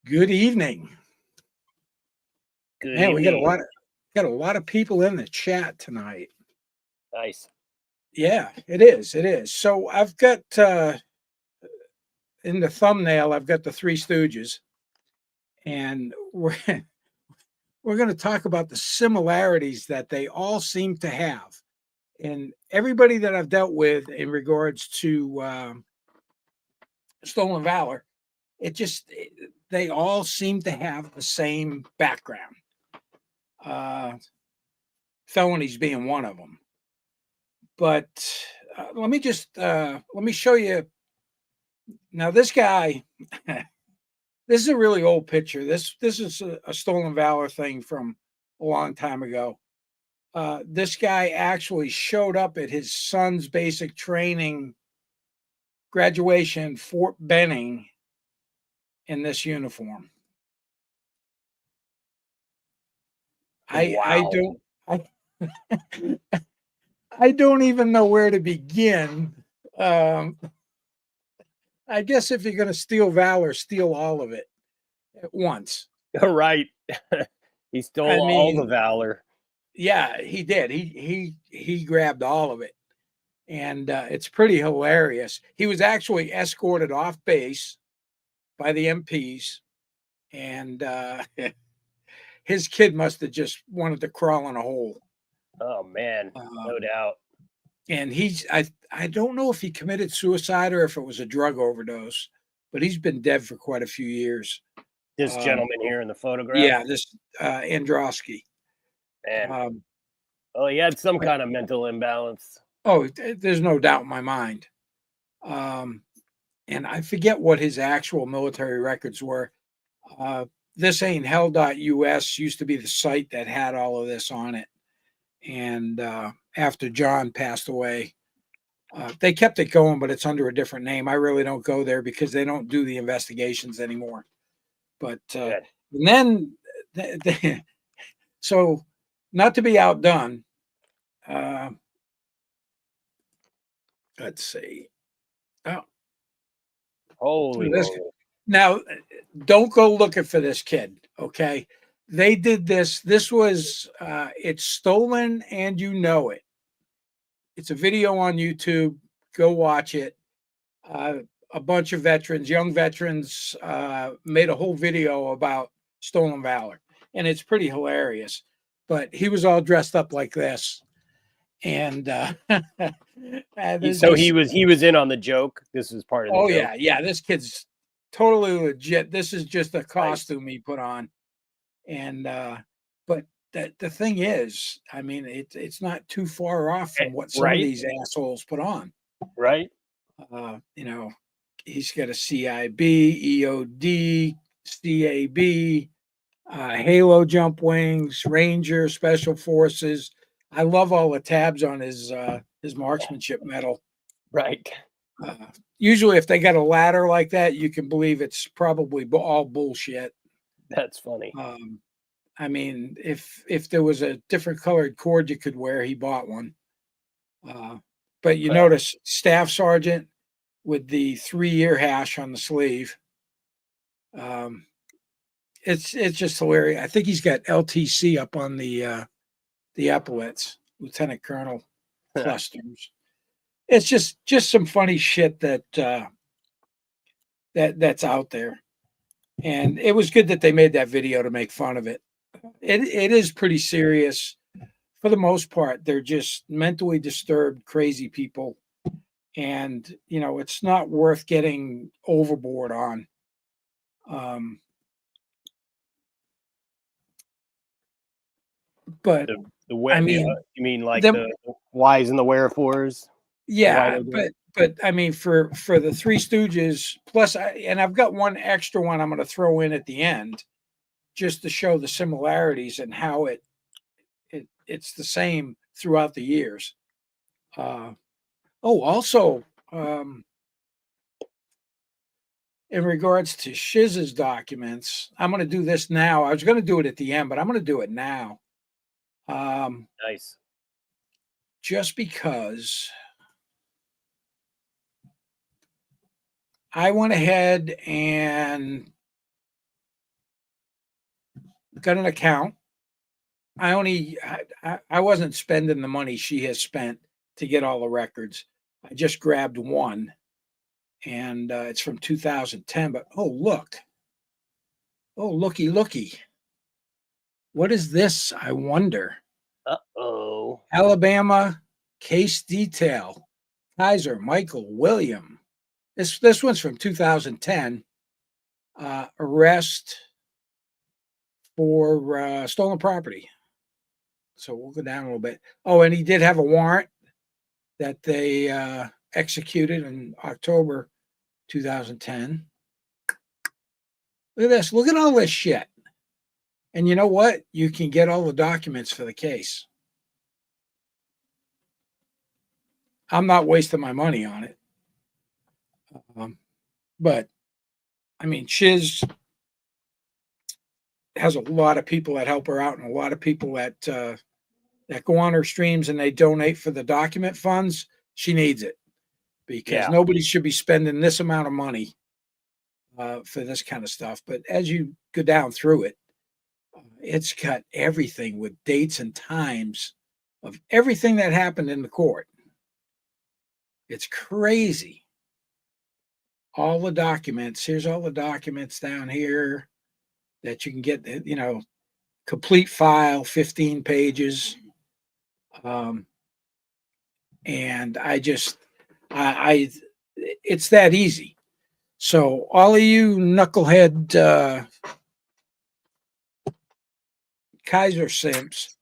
Good evening. Good Man, we evening. got a lot of people in the chat tonight. Nice. Yeah, it is. It is. So I've got in the thumbnail, I've got the Three Stooges, and we're going to talk about the similarities that they all seem to have. And everybody that I've dealt with in regards to stolen valor, they all seem to have the same background. Felonies being one of them. But let me show you. Now, this guy, this is a really old picture. This is a stolen valor thing from a long time ago. This guy actually showed up at his son's basic training graduation, Fort Benning, in this uniform. I Wow. don't I don't even know where to begin. Um, I guess if you're going to steal valor, steal all of it at once. Right. He I stole all the mean, valor. yeah, he did. He grabbed all of it, and it's pretty hilarious. He was actually escorted off base by the MPs, and his kid must have just wanted to crawl in a hole. Oh man, Uh, no doubt. and I don't know if he committed suicide or if it was a drug overdose, but he's been dead for quite a few years. This gentleman here in the photograph, Yeah, this Androsky. man. Um, Oh, he had some kind of mental imbalance. there's no doubt in my mind. Um, and I forget what his actual military records were. Uh, this ain't hell.us used to be the site that had all of this on it. And after John passed away, they kept it going, but it's under a different name. I really don't go there because they don't do the investigations anymore. But and then, so not to be outdone, let's see. Oh, Holy this moly. now, don't go looking for this kid. Okay, they did this. This was it's stolen, and you know it. It's a video on YouTube. Go watch it. A bunch of veterans, young veterans, made a whole video about stolen valor, and it's pretty hilarious. But he was all dressed up like this, and So he was in on the joke. This was part of the oh joke. yeah, this kid's totally legit. This is just a Nice. costume he put on, and but the thing is, I mean, it's not too far off from what some of Right. these assholes put on. Right. You know, he's got a CIB, EOD, CAB, Halo jump wings, Ranger, Special Forces. I love all the tabs on his marksmanship medal. Right. Uh, Usually, if they got a ladder like that, you can believe it's probably all bullshit. That's funny. I mean, if there was a different colored cord you could wear, he bought one. But you notice Staff Sergeant with the 3-year hash on the sleeve. It's just hilarious. I think he's got LTC up on the epaulets, Lieutenant Colonel clusters. It's just some funny shit that's out there, and it was good that they made that video to make fun of it. It is pretty serious for the most part. They're just mentally disturbed, crazy people, and it's not worth getting overboard on. But I mean, you mean like the, the whys and the wherefores? yeah, but I mean, for the Three Stooges, plus, and I've got one extra one I'm going to throw in at the end, just to show the similarities and how it's the same throughout the years. Also, in regards to Shiz's documents, I'm going to do this now. I was going to do it at the end, but I'm going to do it now. Nice. Just because I went ahead and got an account. I wasn't spending the money she has spent to get all the records. I just grabbed one, and it's from 2010. But oh looky, what is this? I wonder. Uh-oh. Alabama case detail. Kiser, Michael, William. This one's from 2010. Arrest for stolen property. So we'll go down a little bit. Oh, and he did have a warrant that they executed in October 2010. Look at this. Look at all this shit. And you know what? You can get all the documents for the case. I'm not wasting my money on it. But, I mean, Shiz has a lot of people that help her out and a lot of people that go on her streams and they donate for the document funds. She needs it because nobody should be spending this amount of money for this kind of stuff. But as you go down through it, it's got everything with dates and times of everything that happened in the court. It's crazy. All the documents. Here's all the documents down here that you can get, complete file, 15 pages. And it's that easy. So all of you knucklehead Kiser simps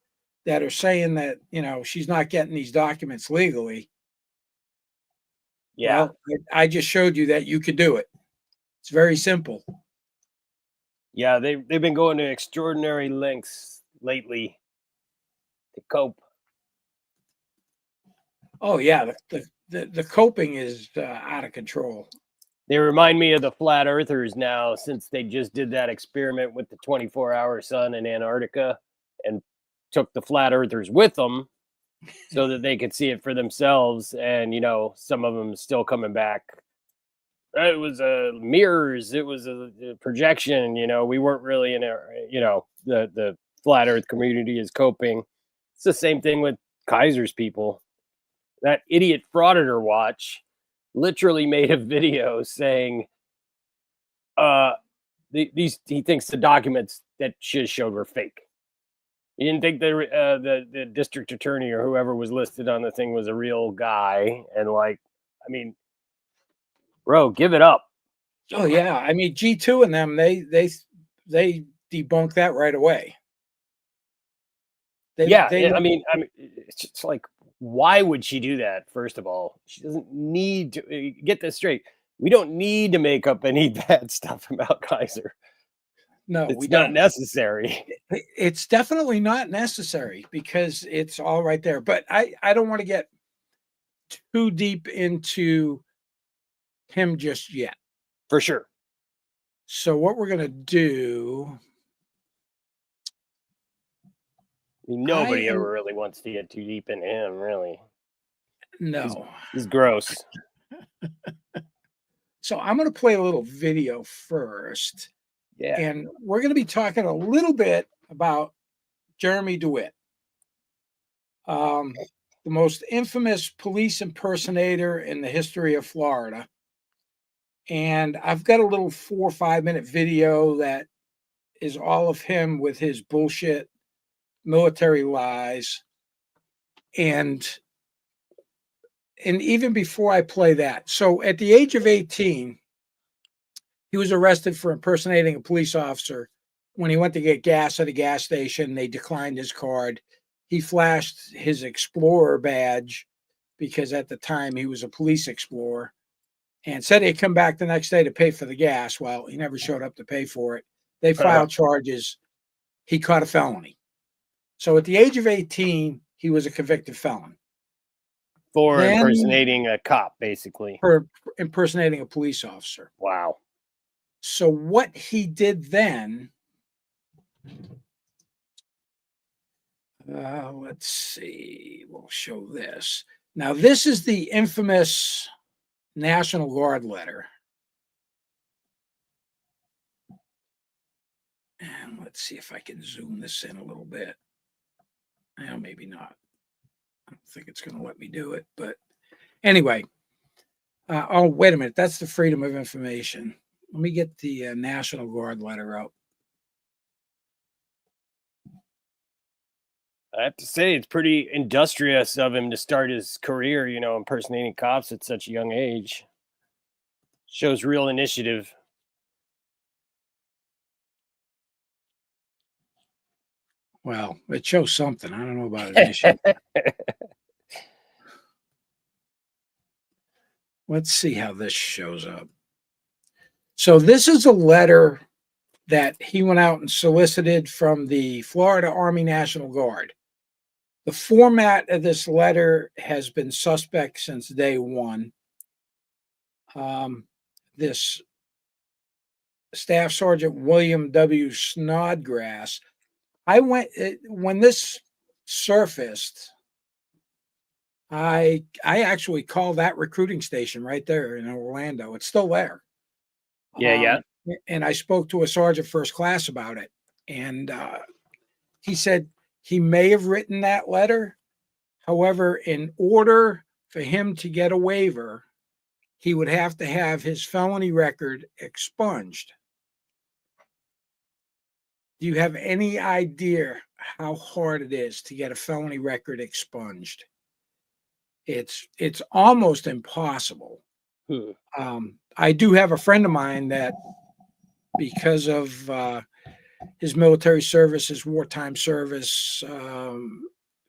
that are saying that, she's not getting these documents legally. Yeah. Well, I just showed you that you could do it. It's very simple. Yeah, they've been going to extraordinary lengths lately to cope. Oh yeah, the coping is out of control. They remind me of the flat earthers now, since they just did that experiment with the 24-hour sun in Antarctica and took the flat earthers with them so that they could see it for themselves. And, some of them still coming back. It was mirrors. It was a projection. We weren't really in the flat earth community is coping. It's the same thing with Kiser's people. That idiot Frauditor Watch literally made a video saying he thinks the documents that Shiz showed were fake. He didn't think the district attorney or whoever was listed on the thing was a real guy. And bro, give it up. Oh yeah, I mean G2 and them they debunked that right away. It's just like, why would she do that? First of all, she doesn't need to. Get this straight. We don't need to make up any bad stuff about Kiser. No, it's not necessary. It's definitely not necessary because it's all right there. But I don't want to get too deep into him just yet. For sure. So what we're going to do... Nobody ever really wants to get too deep into him, really. No. He's gross. So I'm going to play a little video first. Yeah. And we're going to be talking a little bit about Jeremy Dewitte, the most infamous police impersonator in the history of Florida. And I've got a little 4 or 5 minute video that is all of him with his bullshit military lies. And even before I play that, so at the age of 18, he was arrested for impersonating a police officer. When he went to get gas at a gas station, they declined his card. He flashed his Explorer badge because at the time he was a police explorer and said he'd come back the next day to pay for the gas. Well, he never showed up to pay for it. They filed charges. He caught a felony. So at the age of 18, he was a convicted felon. For impersonating a cop, basically. For impersonating a police officer. Wow. So what he did then, let's see, we'll show this. Now, this is the infamous National Guard letter. let's see if I can zoom this in a little bit. Well, maybe not. I don't think it's going to let me do it. But anyway, oh, wait a minute. That's the Freedom of Information. Let me get the National Guard letter out. I have to say, it's pretty industrious of him to start his career, impersonating cops at such a young age. Shows real initiative. Well, it shows something. I don't know about initiative. Let's see how this shows up. So this is a letter that he went out and solicited from the Florida Army National Guard. The format of this letter has been suspect since day one. This Staff Sergeant William W. Snodgrass, when this surfaced, I actually called that recruiting station right there in Orlando. It's still there. Yeah. And I spoke to a sergeant first class about it. And he said he may have written that letter. However, in order for him to get a waiver, he would have to have his felony record expunged. Do you have any idea how hard it is to get a felony record expunged? It's almost impossible. I do have a friend of mine that, because of his military service, his wartime service,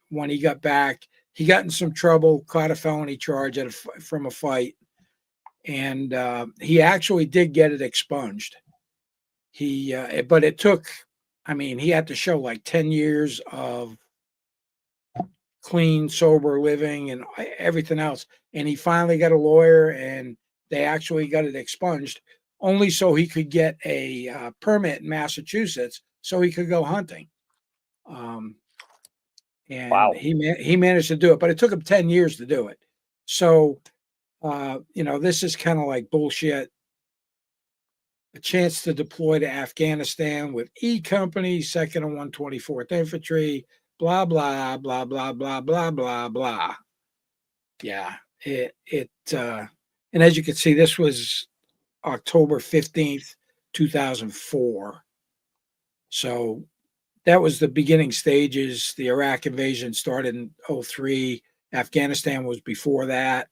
when he got back, he got in some trouble, caught a felony charge from a fight, and he actually did get it expunged. But it took, he had to show like 10 years of clean, sober living and everything else. And he finally got a lawyer, and they actually got it expunged, only so he could get a permit in Massachusetts so he could go hunting. And wow. he managed to do it, but it took him 10 years to do it. So, this is kind of like bullshit. A chance to deploy to Afghanistan with E Company, 2nd and 124th Infantry, blah, blah, blah, blah, blah, blah, blah, blah. Yeah, and as you can see, this was October 15th, 2004. So that was the beginning stages. The Iraq invasion started in 2003. Afghanistan was before that.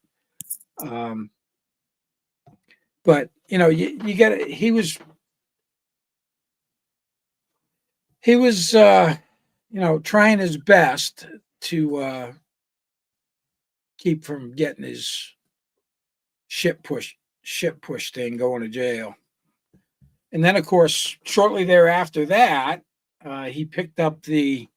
But you get it. He was trying his best to keep from getting his ship push thing, going to jail. And then, of course, shortly thereafter that, he picked up the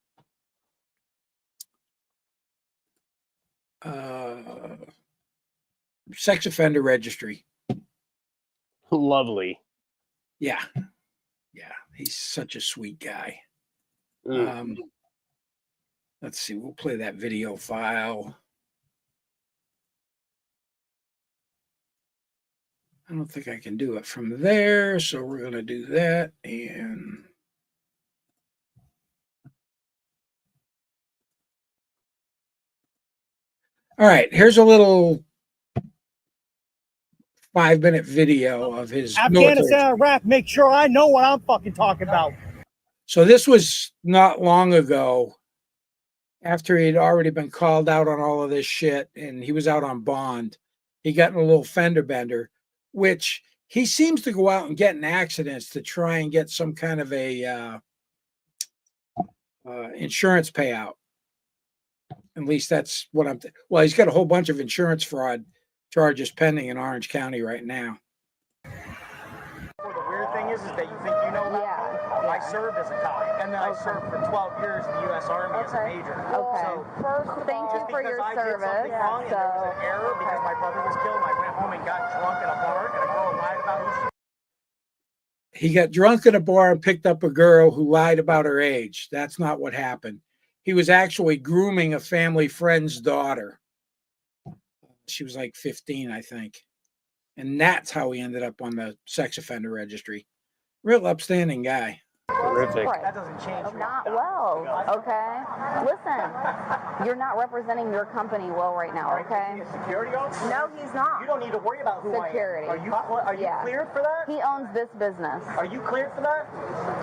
sex offender registry. Lovely. Yeah. He's such a sweet guy. Let's see. We'll play that video file. I don't think I can do it from there, so we're going to do that. And all right, here's a little 5-minute video of his Afghanistan, Iraq. Make sure I know what I'm fucking talking about. So this was not long ago, after he had already been called out on all of this shit, and he was out on bond. He got in a little fender bender, which he seems to go out and get in accidents to try and get some kind of a insurance payout. At least that's what well, he's got a whole bunch of insurance fraud charges pending in Orange County right now. Well, the weird thing is that you think you know that. I served as a cop, and then I served for 12 years in the U.S. Army as a major. Okay. So, first, thank you for your service. Wrong, and there was an error because my brother was killed, and I went home and got drunk at a bar, and a girl lied about who she. He got drunk at a bar and picked up a girl who lied about her age. That's not what happened. He was actually grooming a family friend's daughter. She was like 15, I think. And that's how he ended up on the sex offender registry. Real upstanding guy. They Terrific. Right. That doesn't change. Not well, okay? Listen, you're not representing your company well right now, okay? Is he a security officer? No, he's not. You don't need to worry about who Security. I am. Are you Yeah. cleared for that? He owns this business. Are you cleared for that?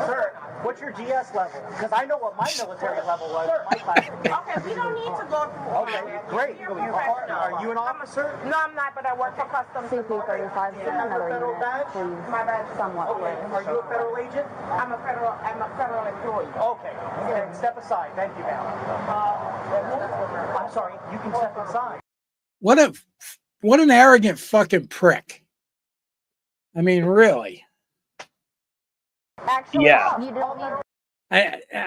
Sir, what's your GS level? Because I know what my military level was. My classification. Okay, we don't need to go through all Okay, that. great. Are you an officer? No, I'm not, but I work for customs. CP35, You have a another federal unit, badge? please. My badge. Somewhat, Okay. please. Are you a federal agent? I'm a federal employee. Okay. Then step aside. Thank you, ma'am. I'm sorry. You can step aside. What an arrogant fucking prick. I mean, really. Actually, Yeah. you don't need.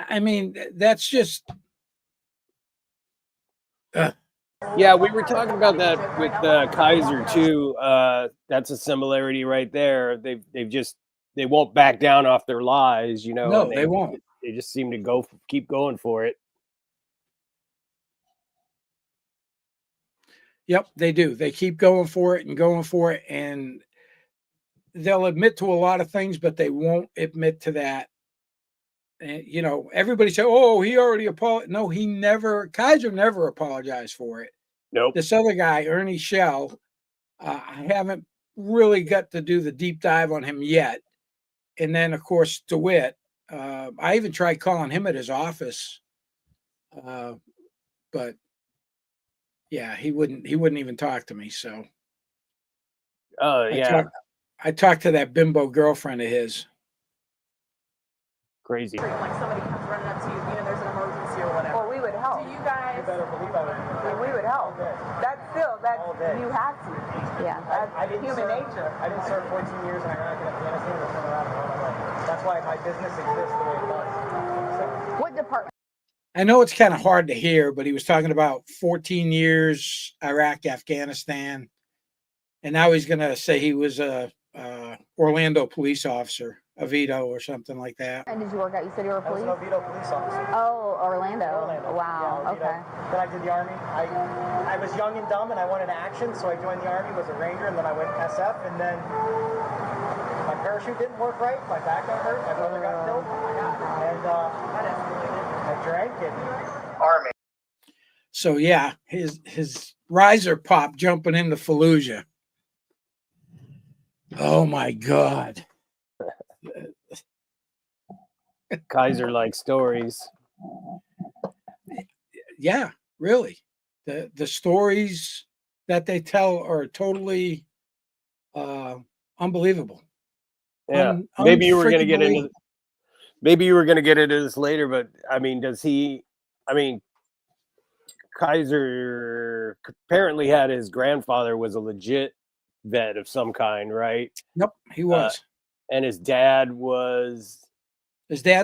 I mean, that's just. Yeah, we were talking about that with Kiser too. That's a similarity right there. They won't back down off their lies, you know. No, and they won't. They just seem to keep going for it. Yep, they do. They keep going for it, and they'll admit to a lot of things, but they won't admit to that. And you know, everybody say, "Oh, he already apologized." No, Kiser never apologized for it. Nope. This other guy, Ernie Shell, I haven't really got to do the deep dive on him yet. And then, of course, Dewitte. I even tried calling him at his office, but yeah, he wouldn't even talk to me. So, Yeah, I talked to that bimbo girlfriend of his. crazy. Like somebody comes running up to you, you know, there's an emergency or whatever. Well, we would help. Do you guys? You better believe I would. We would help. That's still All day. you have to. Yeah. I didn't Human serve, nature. I didn't serve 14 years in Iraq and Afghanistan to turn around and run away. That's why my business exists the way it does. So, What department? I know it's kind of hard to hear, but he was talking about 14 years Iraq, Afghanistan, and now he's going to say he was a Orlando police officer, Oviedo or something like that. And did you work out? You said you were I was police? an Oviedo police officer. Oh, Orlando. Orlando. Wow. Yeah, Oviedo. Okay. Then I did the Army. I was young and dumb, and I wanted action, so I joined the Army, was a Ranger, and then I went SF, and then my parachute didn't work right, my back got hurt, my brother got killed, and I drank and Army. So yeah, his riser pop jumping into Fallujah. Oh my God. Kiser like stories. Yeah, really. The stories that they tell are totally unbelievable. Yeah, maybe you were going to get into. Maybe you were going to get into this later, but I mean, Kiser apparently had his grandfather was a legit vet of some kind, right? Yep, he was. And his dad's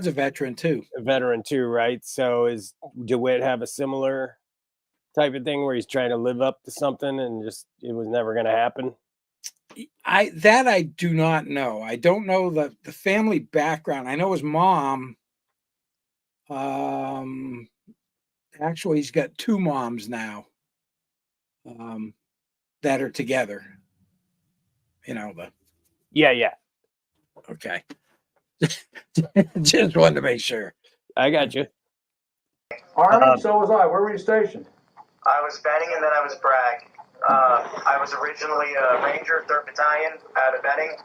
a veteran too. a veteran too, right? So is DeWitte have a similar type of thing where he's trying to live up to something and just it was never going to happen? I do not know. I don't know the family background. I know his mom. Actually, he's got two moms now. That are together. You know Yeah. Okay. Just wanted to make sure. I got you. Army, so was I. Where were you stationed? I was Benning and then I was Bragg. I was originally a Ranger, 3rd Battalion out of Benning,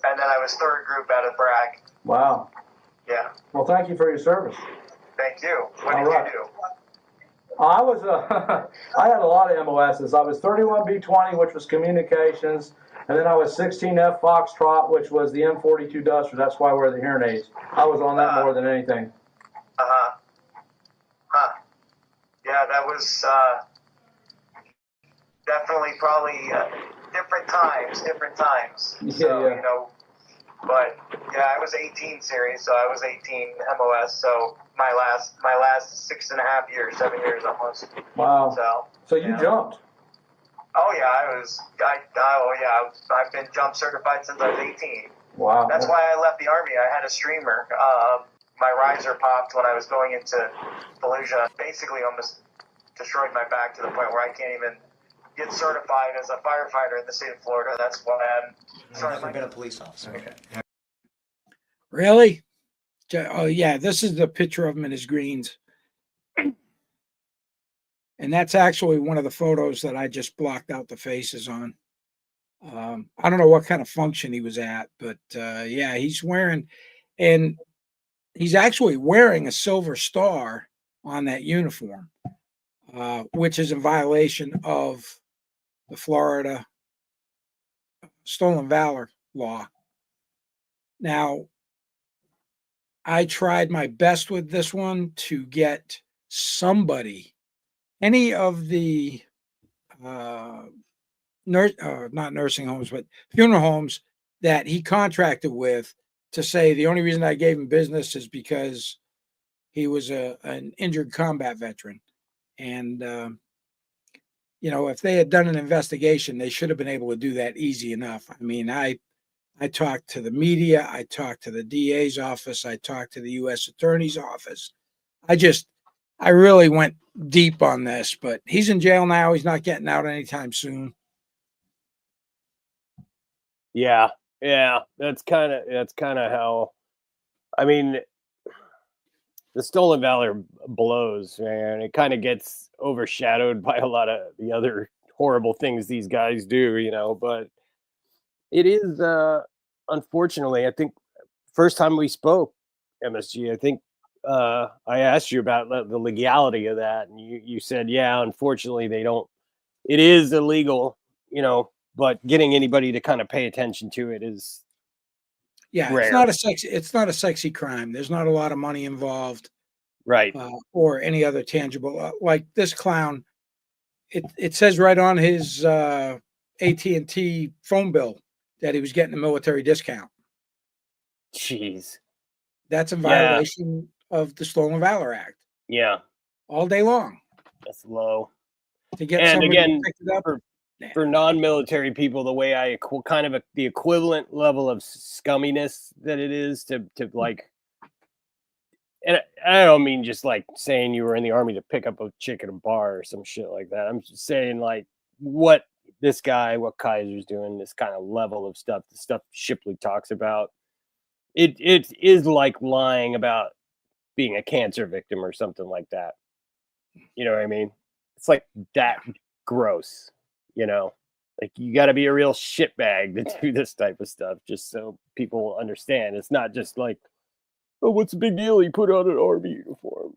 and then I was 3rd Group out of Bragg. Wow. Yeah. Well, thank you for your service. Thank you. What did All right. you do? I was I had a lot of MOSs. I was 31B20, which was communications, and then I was 16F Foxtrot, which was the M42 Duster. That's why I wear the hearing aids. I was on that more than anything. Yeah, that was definitely probably different times. Yeah, So, yeah. you know, but yeah, I was 18 series, so I was 18 MOS. So my last 6.5 years, 7 years almost. Wow. So you yeah. jumped. Oh yeah, I've been jump certified since I was 18. Wow. That's why I left the Army. I had a streamer. My riser popped when I was going into Fallujah. Basically almost destroyed my back to the point where I can't even get certified as a firefighter in the state of Florida. That's why I've never been a police officer. Okay. Really? Oh yeah, this is the picture of him in his greens. And that's actually one of the photos that I just blocked out the faces on. I don't know what kind of function he was at, but yeah, and he's actually wearing a silver star on that uniform, which is in violation of the Florida stolen valor law. Now, I tried my best with this one to get somebody, any of the not nursing homes, but funeral homes that he contracted with, to say the only reason I gave him business is because he was an injured combat veteran. And, if they had done an investigation, they should have been able to do that easy enough. I mean, I talked to the media, I talked to the DA's office, I talked to the U.S. Attorney's office. I really went deep on this, but he's in jail now. He's not getting out anytime soon. Yeah, that's kind of how. I mean, the stolen valor blows, man. It kind of gets overshadowed by a lot of the other horrible things these guys do, But it is, unfortunately, I think first time we spoke, MSG, I think I asked you about the legality of that, and you said, yeah, unfortunately, they don't. It is illegal, but getting anybody to kind of pay attention to it is rare. It's not a sexy crime. There's not a lot of money involved, right? Or any other tangible. Like this clown, it says right on his AT&T phone bill that he was getting a military discount. Jeez, that's in violation of the Stolen Valor Act. Yeah, all day long. That's low. To get and again, to pick it up, for non-military people, the way the equivalent level of scumminess that it is to like, and I don't mean just like saying you were in the army to pick up a chick at a bar or some shit like that. I'm just saying like what Kiser's doing, this kind of level of stuff, the stuff Shipley talks about, it is like lying about being a cancer victim or something like that. You know what I mean? It's like that gross. Like you got to be a real shitbag to do this type of stuff, just so people understand. It's not just like, oh, what's the big deal? He put on an army uniform.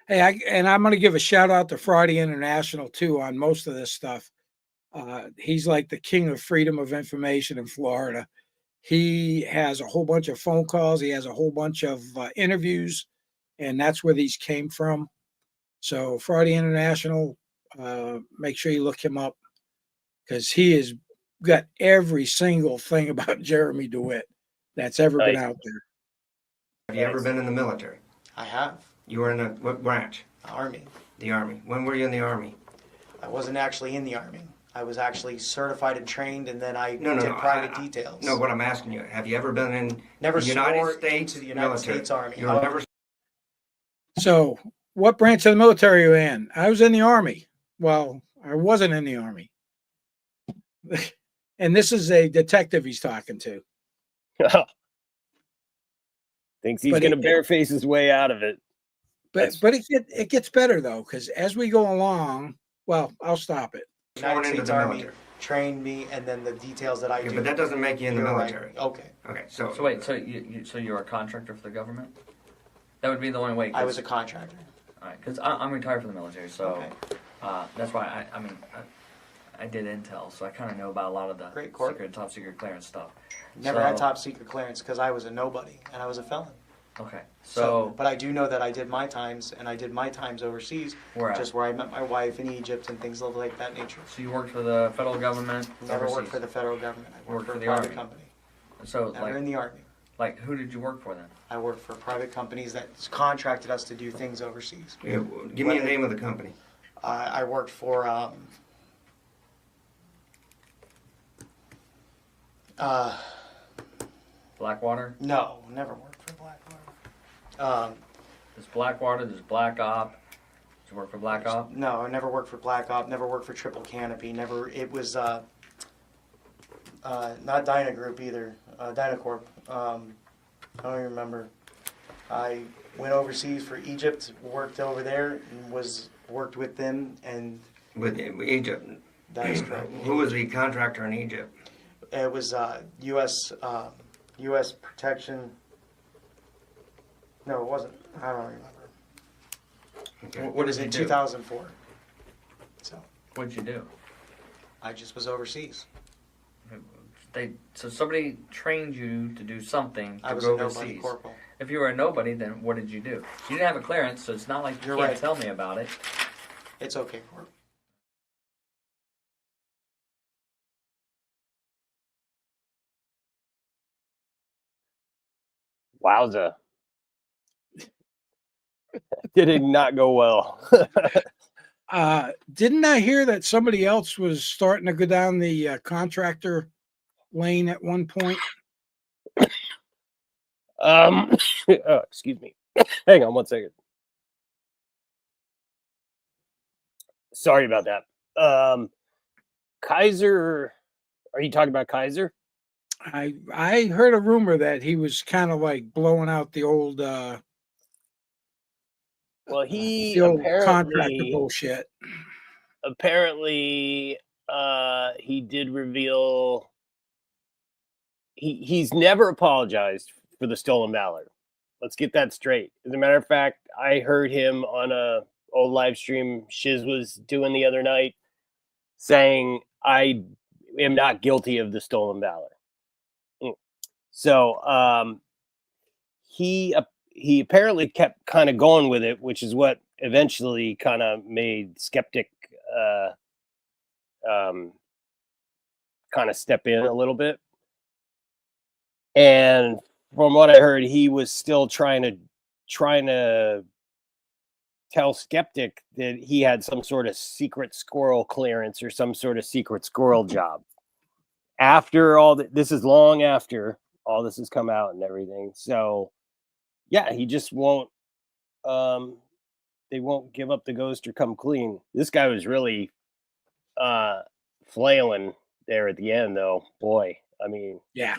Hey, I'm going to give a shout out to Friday International too on most of this stuff. He's like the king of freedom of information in Florida. He has a whole bunch of phone calls. He has a whole bunch of interviews, and that's where these came from. So Friday International, make sure you look him up because he has got every single thing about Jeremy Dewitte that's ever been out there. Have you ever been in the military? I have. You were in what branch? Army. The Army. When were you in the Army? I wasn't actually in the Army. I was actually certified and trained, and then I did private details. No, what I'm asking you, have you ever been in the United States into the United military? States Army? You were never... So, what branch of the military are you in? I was in the Army. Well, I wasn't in the Army. And this is a detective he's talking to. Thinks he's going to bareface his way out of it. But it gets better, though, because as we go along, well, I'll stop it. United States Army trained me, and then the details that I do. But that doesn't make you in the military. Right. Okay. Okay. So wait. So you're a contractor for the government? That would be the only way. I was a contractor. All right, because I'm retired from the military, so okay. That's why I did intel, so I kind of know about a lot of the top secret clearance stuff. Never had top secret clearance because I was a nobody and I was a felon. Okay. But I do know that I did my times, and I did my times overseas, where I met my wife in Egypt and things like that nature. So you worked for the federal government? Never overseas? Worked for the federal government. I worked for a private company. So never in the Army. Like, who did you work for then? I worked for private companies that contracted us to do things overseas. Yeah, give me the name of the company. I worked for Blackwater? No, never worked for Blackwater. There's Blackwater, there's Black Op. Did you work for Black Op? No, I never worked for Black Op, never worked for Triple Canopy, never, it was, not Dyna Group either, Dynacorp. I don't even remember. I went overseas for Egypt, worked over there, and worked with them, and With Egypt. that's correct. Who was the contractor in Egypt? It was U.S. protection. No, it wasn't. I don't remember. Okay. It was in 2004. So What'd you do? I just was overseas. So somebody trained you to do something to I was go a nobody overseas. corporal. If you were a nobody, then what did you do? You didn't have a clearance, so it's not like you You're can't right. tell me about it. It's okay, Corp. Wowza. Did it not go well? Didn't I hear that somebody else was starting to go down the contractor lane at one point? Oh, excuse me. Hang on one second. Sorry about that. Kiser, are you talking about Kiser? I heard a rumor that he was kind of like blowing out the old He contractor bullshit. Apparently he did reveal he's never apologized for the stolen valor. Let's get that straight. As a matter of fact, I heard him on a old live stream Shiz was doing the other night saying, I am not guilty of the stolen valor. So he apparently kept kind of going with it, which is what eventually kind of made Skeptic kind of step in a little bit. And from what I heard, he was still trying to tell Skeptic that he had some sort of secret squirrel clearance or some sort of secret squirrel job. After all this is long after all this has come out and everything. So yeah, he just won't they won't give up the ghost or come clean. This guy was really flailing there at the end though. Boy, I mean, yeah.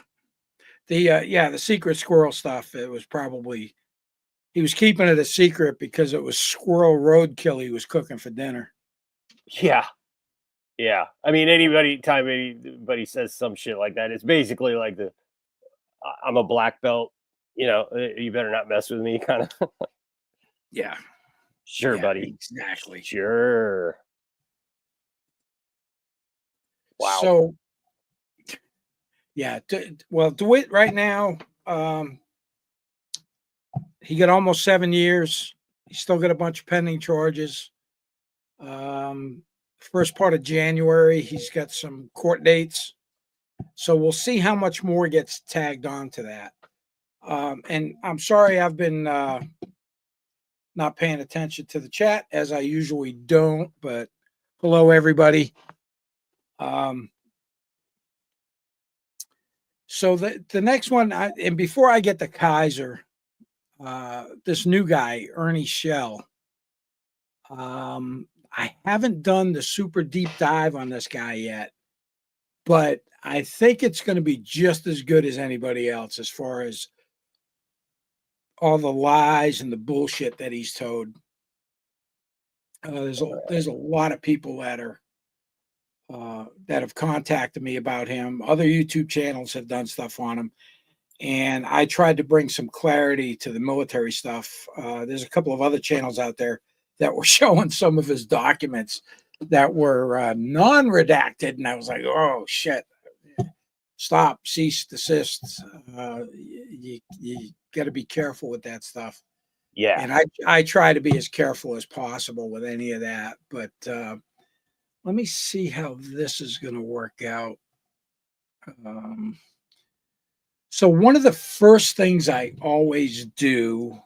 The secret squirrel stuff, it was probably he was keeping it a secret because it was squirrel roadkill he was cooking for dinner. Yeah. I mean, anytime anybody says some shit like that, it's basically like I'm a black belt, you better not mess with me kind of. Yeah. Sure, yeah, buddy. Exactly. Sure. Wow. So, yeah. Well, Dewitte right now, he got almost 7 years. He's still got a bunch of pending charges. First part of January, he's got some court dates. So we'll see how much more gets tagged on to that. And I'm sorry I've been not paying attention to the chat as I usually don't, but hello, everybody. So the next one, and before I get to Kiser, this new guy, Ernie Shell, I haven't done the super deep dive on this guy yet, but I think it's going to be just as good as anybody else as far as all the lies and the bullshit that he's told. There's a lot of people that have contacted me about him. Other YouTube channels have done stuff on him, and I tried to bring some clarity to the military stuff. There's a couple of other channels out there that were showing some of his documents that were non-redacted, and I was like, oh shit, stop, cease, desist. You got to be careful with that stuff. Yeah. And I try to be as careful as possible with any of that, but let me see how this is going to work out. So one of the first things I always do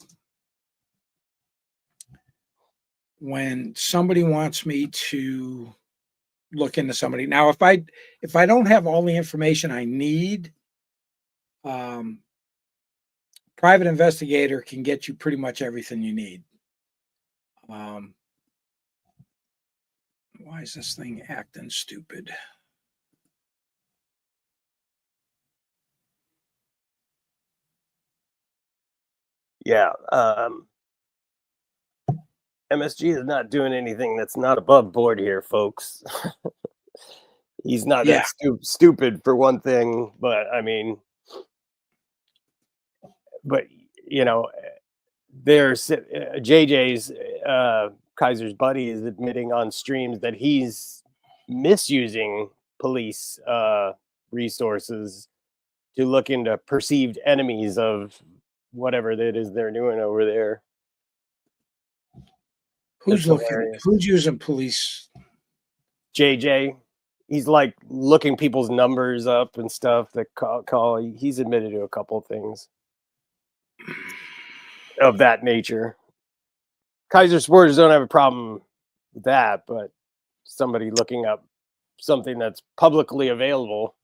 when somebody wants me to look into somebody, now if I don't have all the information I need, private investigator can get you pretty much everything you need. Why is this thing acting stupid? Yeah. MSG is not doing anything that's not above board here, folks. He's not Yeah. that stupid for one thing, but I mean, but you know, there's JJ's Kaiser's buddy is admitting on streams that he's misusing police resources to look into perceived enemies of whatever that is they're doing over there. Who's It's looking? hilarious. Who's using police? JJ, he's like looking people's numbers up and stuff that call. He's admitted to a couple things of that nature. Kaiser supporters don't have a problem with that, but somebody looking up something that's publicly available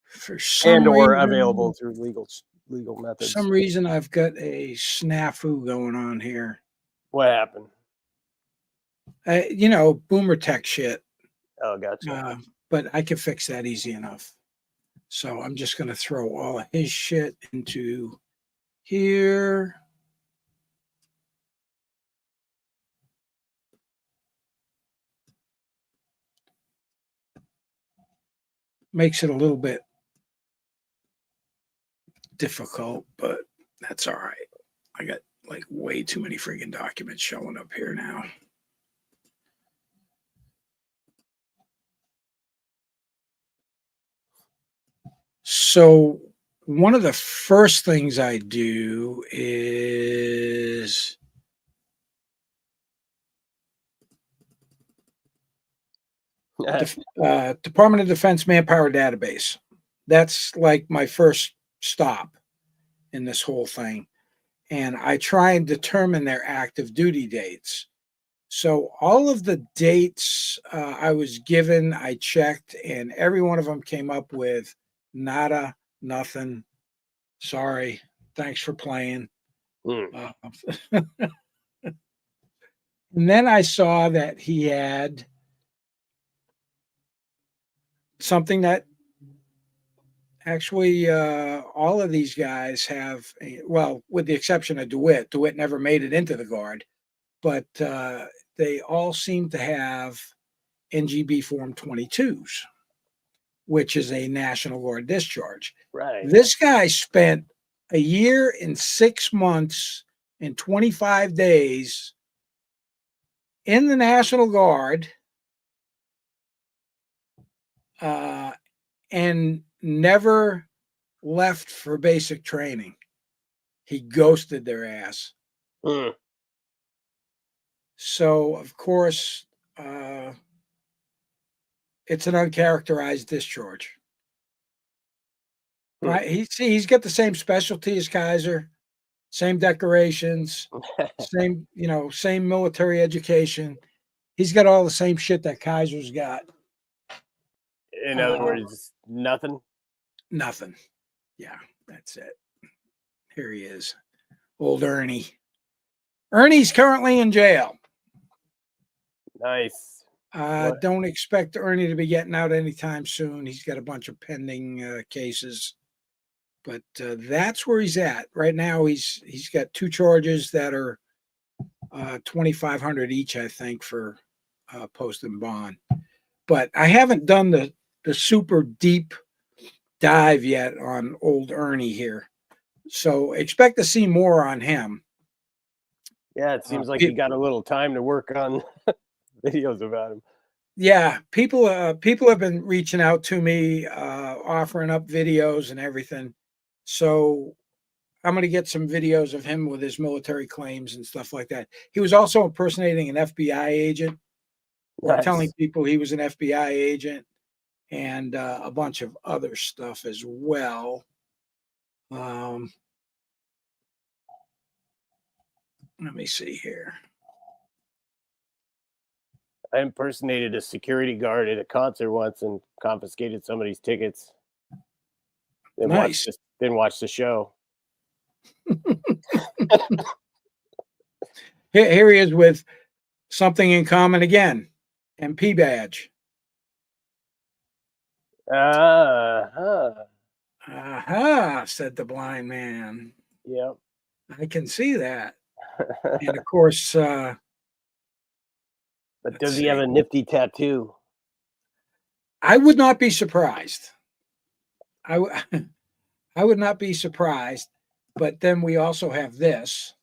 For some and or reason, available through legal for methods. some reason, I've got a snafu going on here. What happened? You know, boomer tech shit. Oh, gotcha. But I can fix that easy enough. So I'm just going to throw all of his shit into here. Makes it a little bit difficult, but that's all right. I got like way too many freaking documents showing up here now. So one of the first things I do is Department of Defense Manpower Database. That's like my first stop in this whole thing. And I try and determine their active duty dates. So all of the dates I was given, I checked, and every one of them came up with nada, nothing. Sorry. Thanks for playing. And then I saw that he had something that actually all of these guys have, well, with the exception of Dewitte. Dewitte never made it into the Guard, but they all seem to have NGB Form 22s, which is a National Guard discharge. Right. This guy spent a year and 6 months and 25 days in the National Guard and never left for basic training. He ghosted their ass. So, of course, it's an uncharacterized discharge. Right? He's got the same specialty as Kiser, same decorations, same military education. He's got all the same shit that Kaiser's got. In other words, nothing. Nothing. Yeah, that's it. Here he is, old Ernie. Ernie's currently in jail. Nice. Don't expect Ernie to be getting out anytime soon. He's got a bunch of pending cases, but that's where he's at right now. He's got 2 charges that are $2,500 each, I think, for post and bond. But I haven't done the super deep dive yet on old Ernie here, so expect to see more on him. Yeah, it seems like he got a little time to work on videos about him. Yeah, people have been reaching out to me, offering up videos and everything. So I'm going to get some videos of him with his military claims and stuff like that. He was also impersonating an FBI agent, or telling people he was an FBI agent, and a bunch of other stuff as well. Let me see here. I impersonated a security guard at a concert once and confiscated somebody's tickets. Then watched the show. Here he is with something in common again. MP badge. Aha, said the blind man. Yep. I can see that. And of course, But does he have a nifty tattoo? I would not be surprised. I would not be surprised. But then we also have this.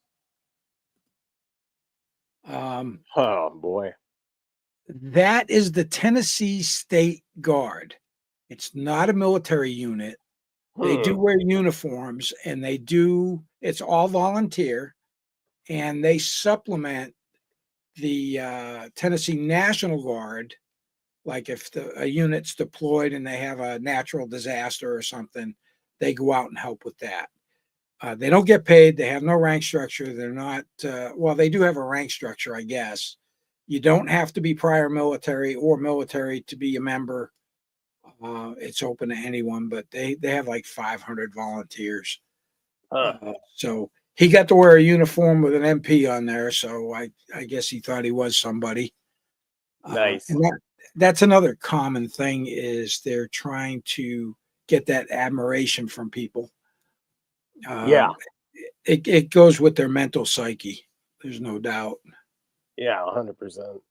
Oh boy. That is the Tennessee State Guard. It's not a military unit. They do wear uniforms, and it's all volunteer, and they supplement the Tennessee National Guard. Like if a unit's deployed and they have a natural disaster or something, they go out and help with that. They don't get paid. They have no rank structure. They're not, well, they do have a rank structure, I guess. You don't have to be prior military or military to be a member. It's open to anyone, but they have like 500 volunteers. So he got to wear a uniform with an MP on there. So I guess he thought he was somebody. Nice. And that's another common thing is they're trying to get that admiration from people. Yeah. It goes with their mental psyche. There's no doubt. Yeah, 100%.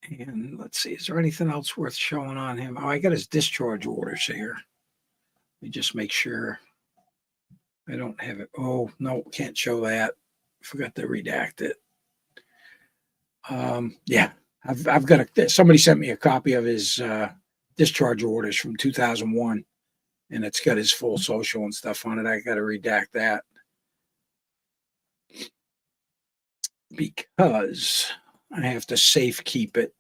And let's see, is there anything else worth showing on him? Oh, I got his discharge orders here. Let me just make sure I don't have it. Oh, no, can't show that. Forgot to redact it. Yeah, I've got somebody sent me a copy of his discharge orders from 2001, and it's got his full social and stuff on it. I got to redact that because I have to safe keep it.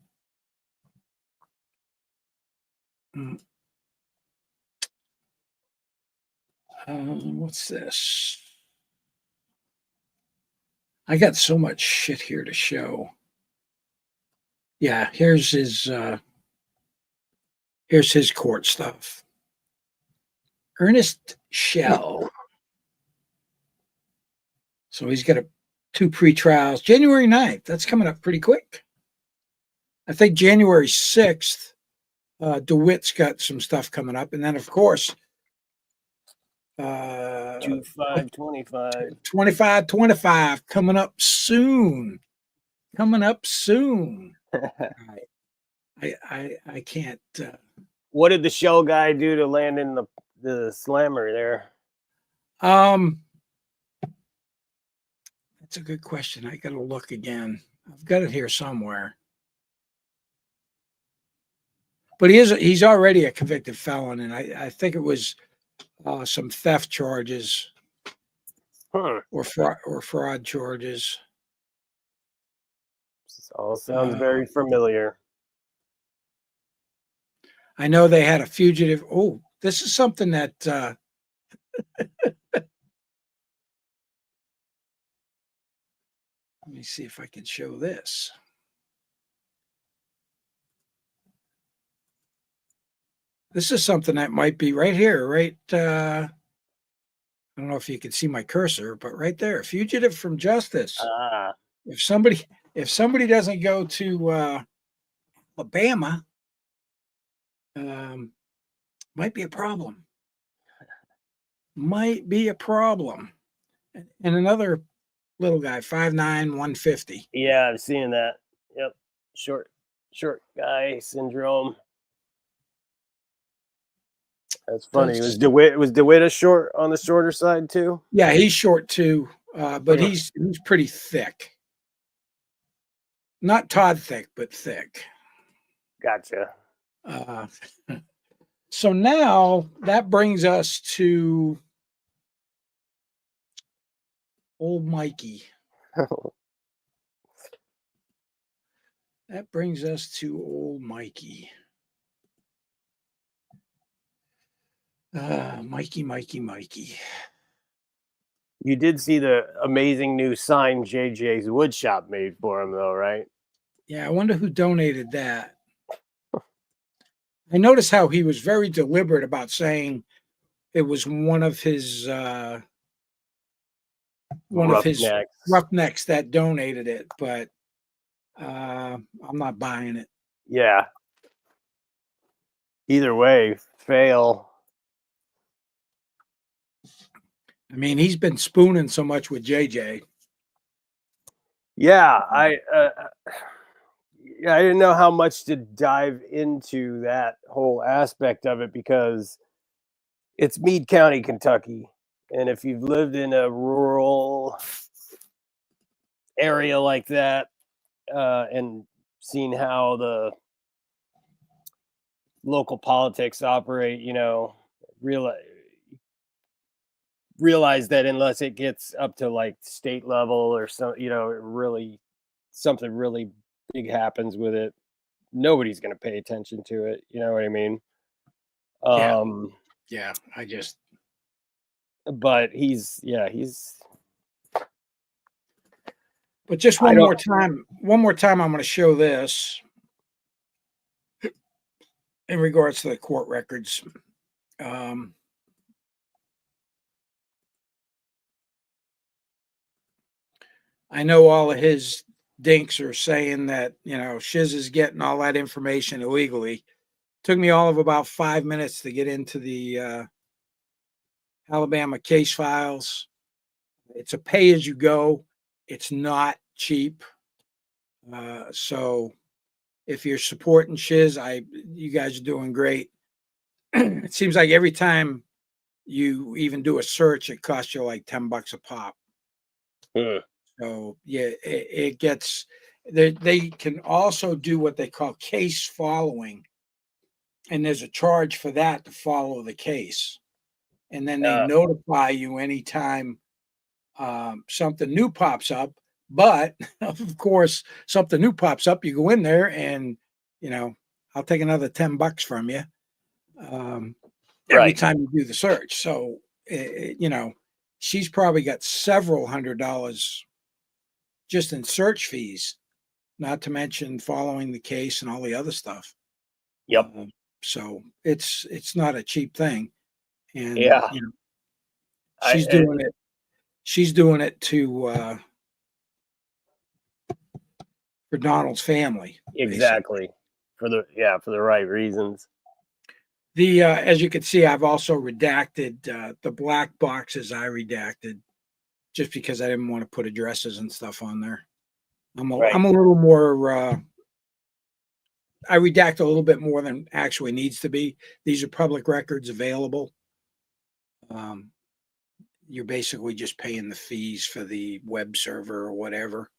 What's this? I got so much shit here to show. Yeah, here's his court stuff. Ernie Shell. So he's got 2 pre-trials. January 9th. That's coming up pretty quick. I think January 6th, Dewitte's got some stuff coming up. And then, of course, 25 coming up soon. I can't. What did the Shell guy do to land in the slammer there? That's a good question. I got to look again. I've got it here somewhere. But he's already a convicted felon, and I think it was some theft charges or fraud charges. This all sounds very familiar. I know they had a fugitive. Oh, this is something that let me see if I can show this. This is something that might be right here, right? I don't know if you can see my cursor, but right there, fugitive from justice. If somebody doesn't go to Alabama, might be a problem. Might be a problem. And another little guy, 5'9", 150. Yeah, I've seen that. Yep, short guy syndrome. That's funny. Was Dewitte short on the shorter side too? Yeah, he's short too, but he's pretty thick. Not Todd thick, but thick. Gotcha. So now that brings us to old Mikey. That brings us to old Mikey. Mikey. You did see the amazing new sign JJ's Woodshop made for him, though, right? Yeah, I wonder who donated that. I noticed how he was very deliberate about saying it was one of his roughnecks that donated it, but I'm not buying it. Yeah. Either way, fail. I mean, he's been spooning so much with JJ. Yeah, I didn't know how much to dive into that whole aspect of it because it's Meade County, Kentucky. And if you've lived in a rural area like that and seen how the local politics operate, realize that unless it gets up to like state level or so, something really big happens with it, nobody's going to pay attention to it. You know what I mean? Yeah. Um, Yeah, I just. But he's. But just one more time, I'm going to show this in regards to the court records. I know all of his dinks are saying that, Shiz is getting all that information illegally. Took me all of about 5 minutes to get into the Alabama case files. It's a pay as you go. It's not cheap. So if you're supporting Shiz, you guys are doing great. It seems like every time you even do a search, it costs you like $10 a pop. So yeah, it gets. They can also do what they call case following, and there's a charge for that to follow the case, and then they notify you anytime something new pops up. But of course, something new pops up, you go in there and I'll take another $10 from you every time you do the search. So she's probably got several $100s just in search fees, not to mention following the case and all the other stuff. Yep. So it's not a cheap thing, and she's doing it. She's doing it to for Donald's family. Exactly. Basically. For the right reasons. The as you can see, I've also redacted the black boxes. I redacted just because I didn't want to put addresses and stuff on there. I'm a little more. I redact a little bit more than actually needs to be. These are public records available. You're basically just paying the fees for the web server or whatever.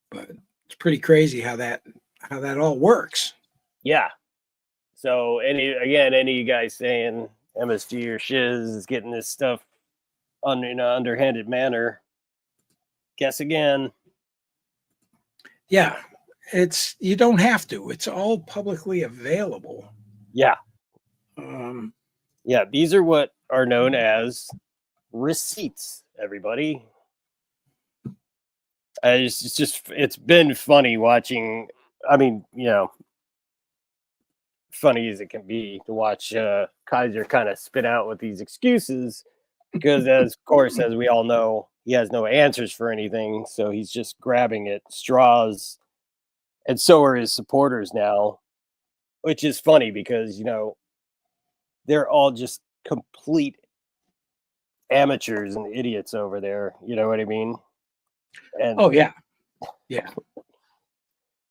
But it's pretty crazy how that all works. Yeah. So any of you guys saying MSG or Shiz is getting this stuff in an underhanded manner, guess again. Yeah, you don't have to. It's all publicly available. Yeah. These are what are known as receipts, everybody. It's been funny watching. I mean, funny as it can be to watch Kiser kind of spit out with these excuses because, as we all know, he has no answers for anything. So he's just grabbing at straws, and so are his supporters now, which is funny because they're all just complete amateurs and idiots over there. You know what I mean? And yeah.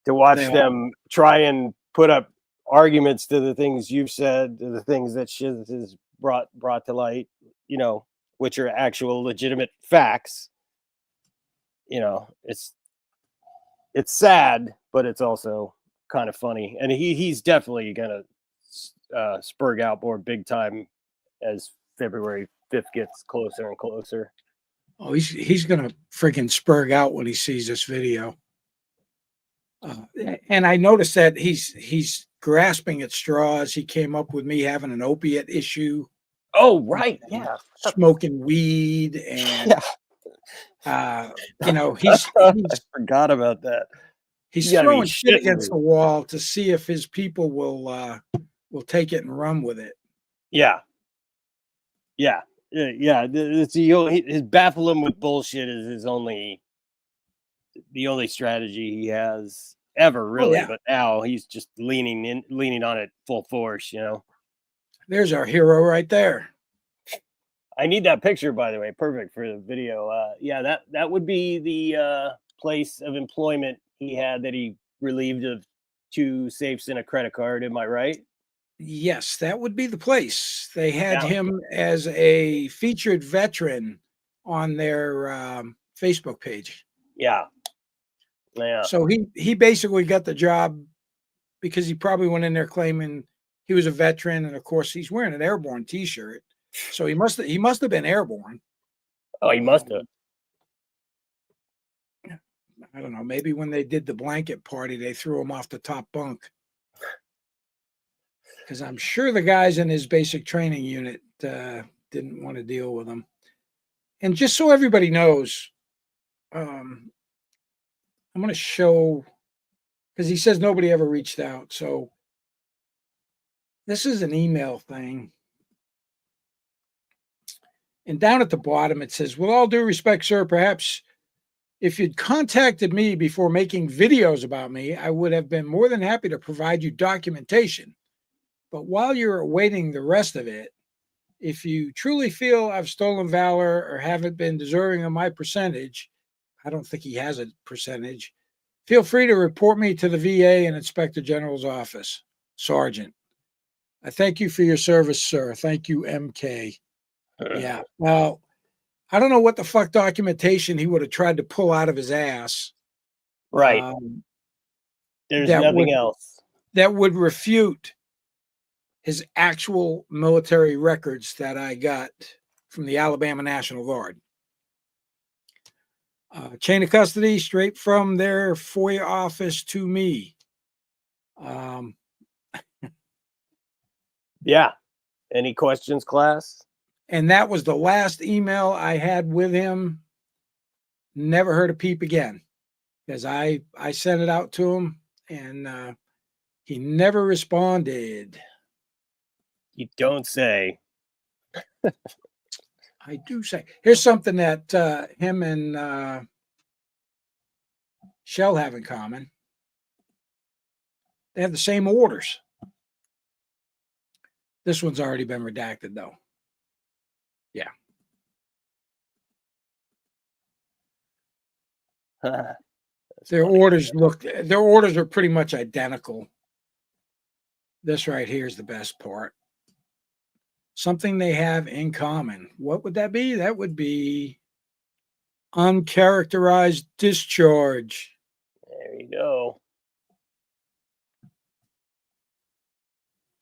To watch them try and put up arguments to the things you've said, to the things that Shiz has brought to light, which are actual legitimate facts. It's sad, but it's also kind of funny. And he's definitely gonna spurg out more big time as February 5th gets closer and closer. Oh, he's gonna freaking spurg out when he sees this video. And I noticed that he's grasping at straws. He came up with me having an opiate issue. Oh, right. Yeah. Smoking weed and I forgot about that. He's throwing shit against the wall to see if his people will take it and run with it. Yeah. It's his baffle him with bullshit is the only strategy he has ever, really. Oh, yeah. But now he's just leaning on it full force. There's our hero right there. I need that picture, by the way. Perfect for the video. Yeah, that would be the place of employment he had that he relieved of 2 safes and a credit card. Am I right? Yes, that would be the place. They had Yeah. him as a featured veteran on their Facebook page. Yeah. Yeah. So he basically got the job because he probably went in there claiming he was a veteran, and of course he's wearing an airborne T-shirt, so he must have been airborne. Oh, he must have. I don't know. Maybe when they did the blanket party, they threw him off the top bunk. Because I'm sure the guys in his basic training unit didn't want to deal with him. And just so everybody knows, I'm going to show, because he says nobody ever reached out. So this is an email thing. And down at the bottom, it says, with all due respect, sir, perhaps if you'd contacted me before making videos about me, I would have been more than happy to provide you documentation. But while you're awaiting the rest of it, if you truly feel I've stolen valor or haven't been deserving of my percentage, I don't think he has a percentage, feel free to report me to the VA and Inspector General's office. Sergeant. I thank you for your service, sir. Thank you, MK. Yeah. Well, I don't know what the fuck documentation he would have tried to pull out of his ass. Right. There's nothing else that would refute his actual military records that I got from the Alabama National Guard. Chain of custody straight from their FOIA office to me. Yeah. Any questions, class? And that was the last email I had with him. Never heard a peep again, because I sent it out to him and he never responded. You don't say. I do say. Here's something that him and Shell have in common. They have the same orders. This one's already been redacted, though. Yeah. Their orders are pretty much identical. This right here is the best part. Something they have in common. What would that be? That would be uncharacterized discharge. There you go.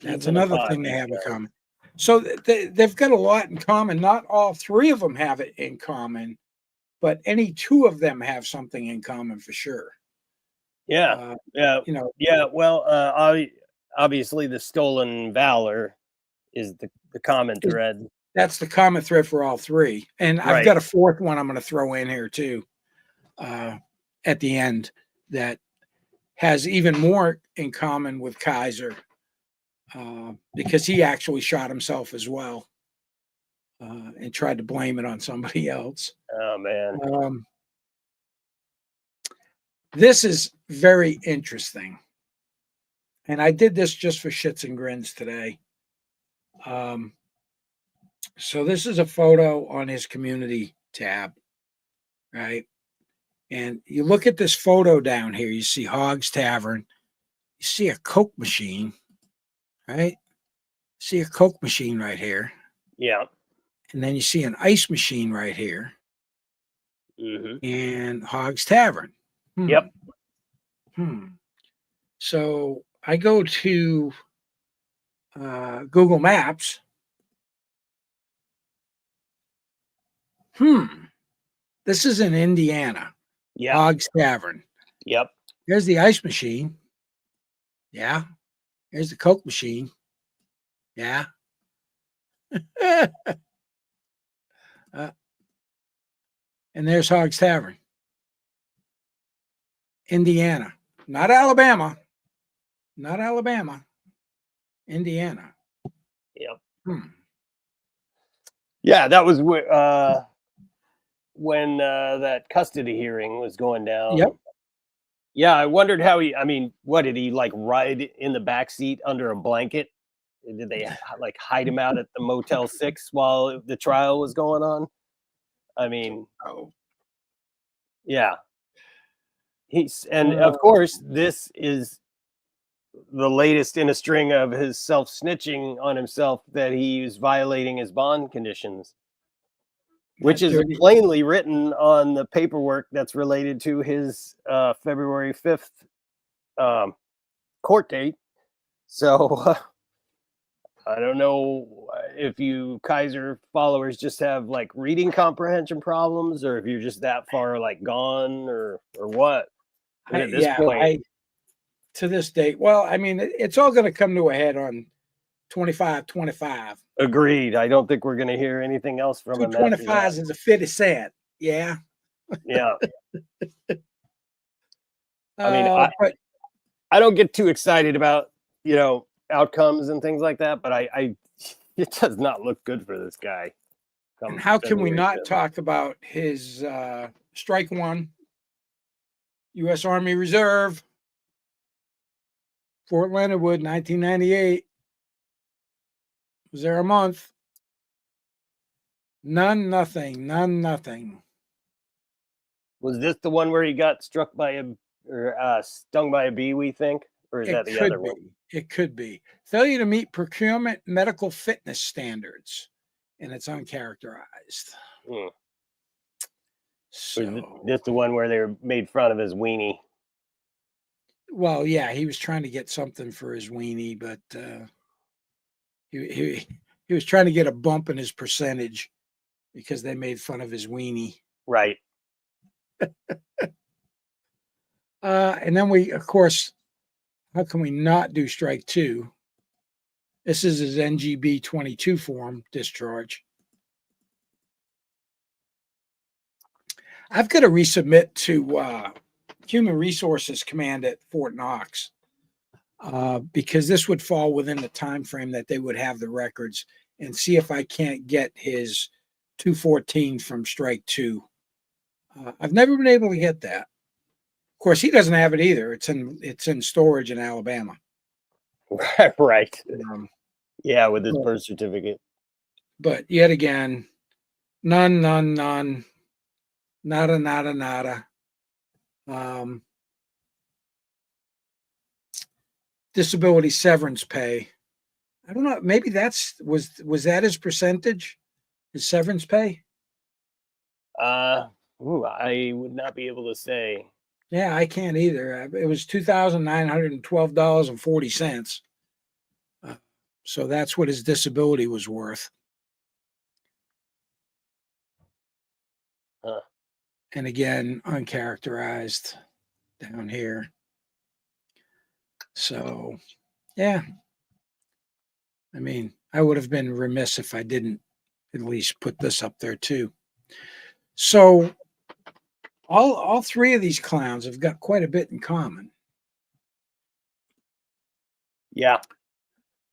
That's another thing they have in common. So they've got a lot in common. Not all three of them have it in common, but any two of them have something in common for sure. Yeah. Yeah. You know. Yeah. Well, obviously the stolen valor is the common thread. That's the common thread for all three. And I've got a fourth one I'm going to throw in here too at the end that has even more in common with Kiser because he actually shot himself as well and tried to blame it on somebody else. Oh, man. This is very interesting. And I did this just for shits and grins today. So this is a photo on his community tab, right? And you look at this photo down here, you see Hogg's Tavern, you see a Coke machine, right? See a Coke machine right here. Yeah. And then you see an ice machine right here. Mm-hmm. And Hogg's Tavern. Yep. So I go to Google Maps. This is in Indiana. Yeah. Hogg's Tavern. Yep. There's the ice machine. Yeah. There's the Coke machine. Yeah. And there's Hogg's Tavern. Indiana. Not Alabama. Not Alabama. Indiana. Yep. Yeah, that was when that custody hearing was going down. Yep. Yeah, I wondered how what did he like ride in the back seat under a blanket? Did they like hide him out at the Motel 6 while the trial was going on? I mean, Oh, yeah. And of course, this is the latest in a string of his self-snitching on himself that he was violating his bond conditions, which is plainly written on the paperwork that's related to his February 5th court date. So I don't know if you Kiser followers just have like reading comprehension problems, or if you're just that far like gone, or what. But at this point, to this date, well, I mean, it's all going to come to a head on 25-25. Agreed. I don't think we're going to hear anything else from him. 225 is a 50 cent. Yeah. Yeah. I mean, I don't get too excited about, outcomes and things like that, but it does not look good for this guy. And how can we not talk about his strike one, U.S. Army Reserve, Fort Leonard Wood, 1998. Was there a month? None, nothing. Was this the one where he got struck by stung by a bee, we think? Or is that the other one? It could be. Failure to meet procurement medical fitness standards, and it's uncharacterized. So this the one where they made fun of his weenie? Well, yeah, he was trying to get something for his weenie, but he was trying to get a bump in his percentage because they made fun of his weenie. Right. And then we, of course, how can we not do strike two? This is his NGB 22 form discharge. I've got to resubmit to Human Resources Command at Fort Knox because this would fall within the time frame that they would have the records, and see if I can't get his 214 from strike two. I've never been able to get that. Of course, he doesn't have it either. It's in storage in Alabama. Right. Yeah, with his birth certificate. But yet again, none. Nada. Disability severance pay. I don't know. Maybe was that his percentage? His severance pay? I would not be able to say. Yeah, I can't either. It was $2,912.40. So that's what his disability was worth. And again, uncharacterized down here. So, yeah. I mean, I would have been remiss if I didn't at least put this up there too. So, all three of these clowns have got quite a bit in common. Yeah.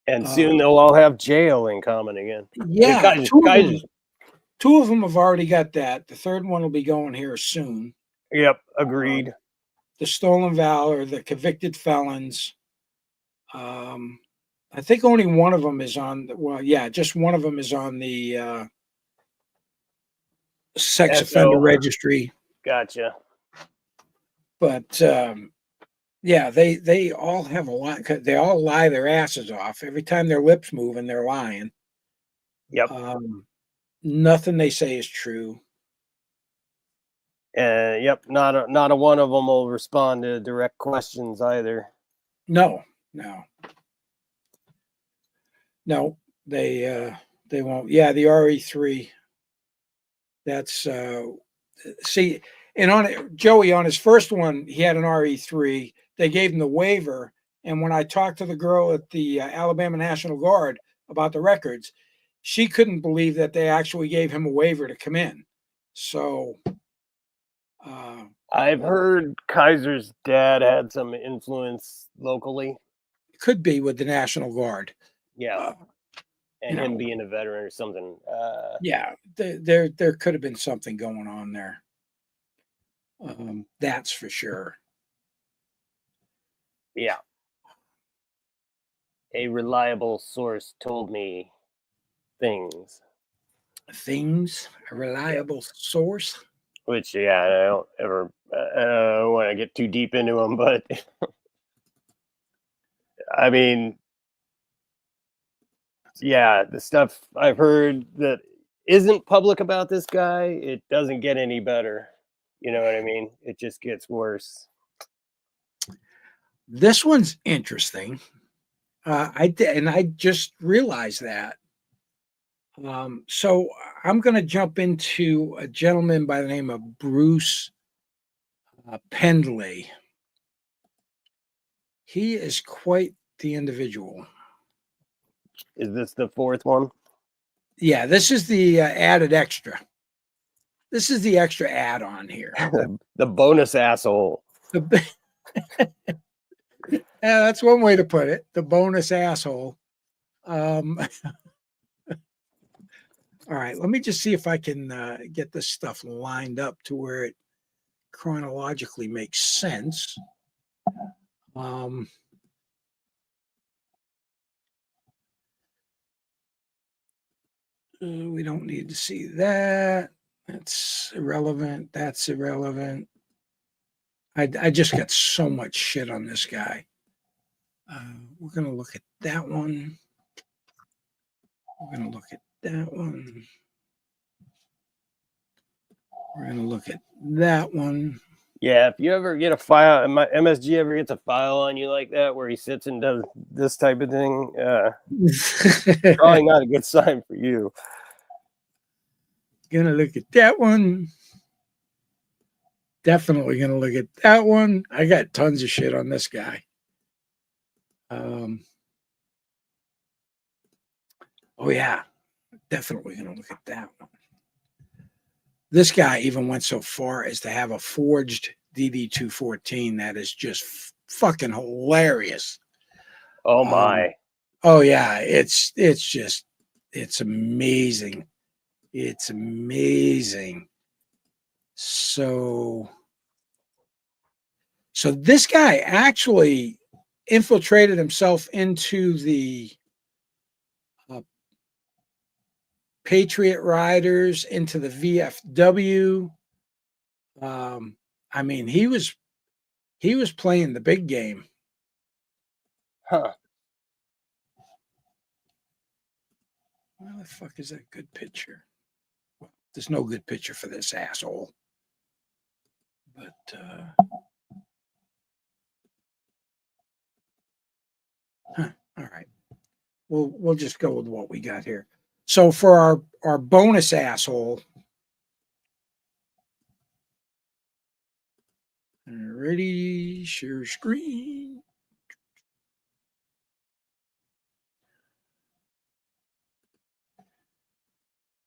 And soon they'll all have jail in common again. Yeah. Two of them have already got that. The third one will be going here soon. Yep. Agreed. The stolen valor, the convicted felons. I think only one of them is on. Just one of them is on the sex offender registry. Gotcha. But they all have a lot. They all lie their asses off every time their lips move, and they're lying. Yep. Nothing they say is true. Yep. Not a one of them will respond to direct questions either. No, they won't. Yeah, the RE3. That's see, and on Joey, on his first one, he had an RE3. They gave him the waiver, and when I talked to the girl at the Alabama National Guard about the records, she couldn't believe that they actually gave him a waiver to come in. So I've heard Kiser's dad had some influence locally. Could be with the National Guard. Yeah. And him being a veteran or something. Yeah, there could have been something going on there. That's for sure. Yeah. a reliable source told me things. Things, a reliable source. Which, yeah, I don't ever want to get too deep into them, but I mean, yeah, the stuff I've heard that isn't public about this guy, it doesn't get any better. You know what I mean? It just gets worse. This one's interesting. I just realized that. So I'm going to jump into a gentleman by the name of Bruce Pendley. He is quite the individual. Is this the fourth one? Yeah, this is the added extra. This is the extra add-on here. The bonus asshole. Yeah, that's one way to put it. The bonus asshole. All right, let me just see if I can get this stuff lined up to where it chronologically makes sense. We don't need to see that. That's irrelevant. That's irrelevant. I just got so much shit on this guy. We're going to look at that one. We're going to look at that one. We're going to look at that one. Yeah, if you ever get a file, my MSG ever gets a file on you like that where he sits and does this type of thing, probably not a good sign for you. Gonna look at that one. Definitely gonna look at that one. I got tons of shit on this guy. Oh yeah, definitely gonna look at that one. This guy even went so far as to have a forged DD-214 that is just fucking hilarious. Oh my. Oh yeah, it's amazing. It's amazing. So this guy actually infiltrated himself into the Patriot Riders, into the VFW. I mean, he was playing the big game. Huh. Where the fuck is that good picture? Well, there's no good picture for this asshole. But all right. We'll just go with what we got here. So for our bonus asshole, ready, share screen.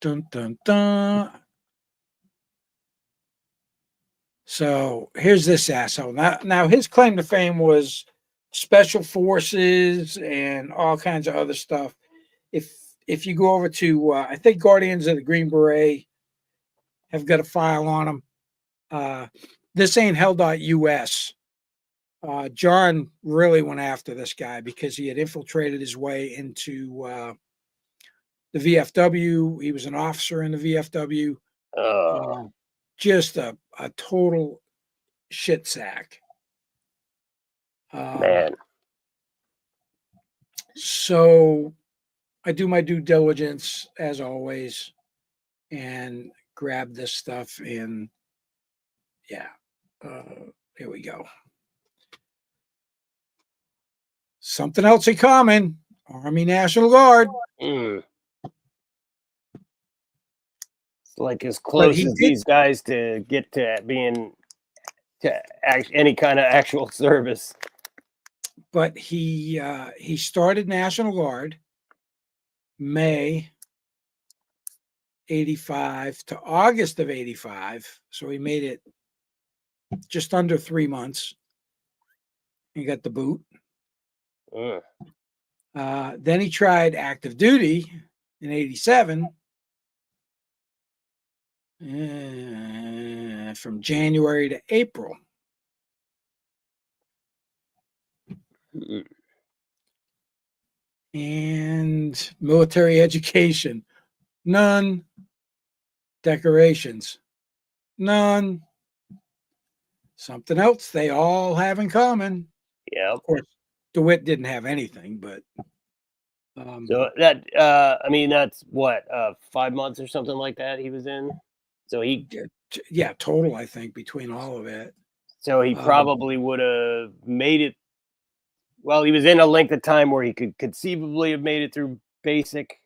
Dun dun dun. So here's this asshole. Now his claim to fame was special forces and all kinds of other stuff. If you go over to I think Guardians of the Green Beret have got a file on him. This ain't hell.us. John really went after this guy because he had infiltrated his way into the VFW. He was an officer in the VFW. Just a total shit sack. Man. So I do my due diligence as always and grab this stuff, and yeah, here we go. Something else in common: Army National Guard. It's like as close as these guys to get to being any kind of actual service. But he started National Guard May 85 to August of 85. So he made it just under 3 months. He got the boot. Then he tried active duty in 87. From January to April. And military education, none. Decorations, none. Something else they all have in common. Yeah. Of course, Dewitte didn't have anything, but So that I mean that's what 5 months or something like that he was in. So yeah, total I think between all of it. So he probably would have made it. Well, he was in a length of time where he could conceivably have made it through basic,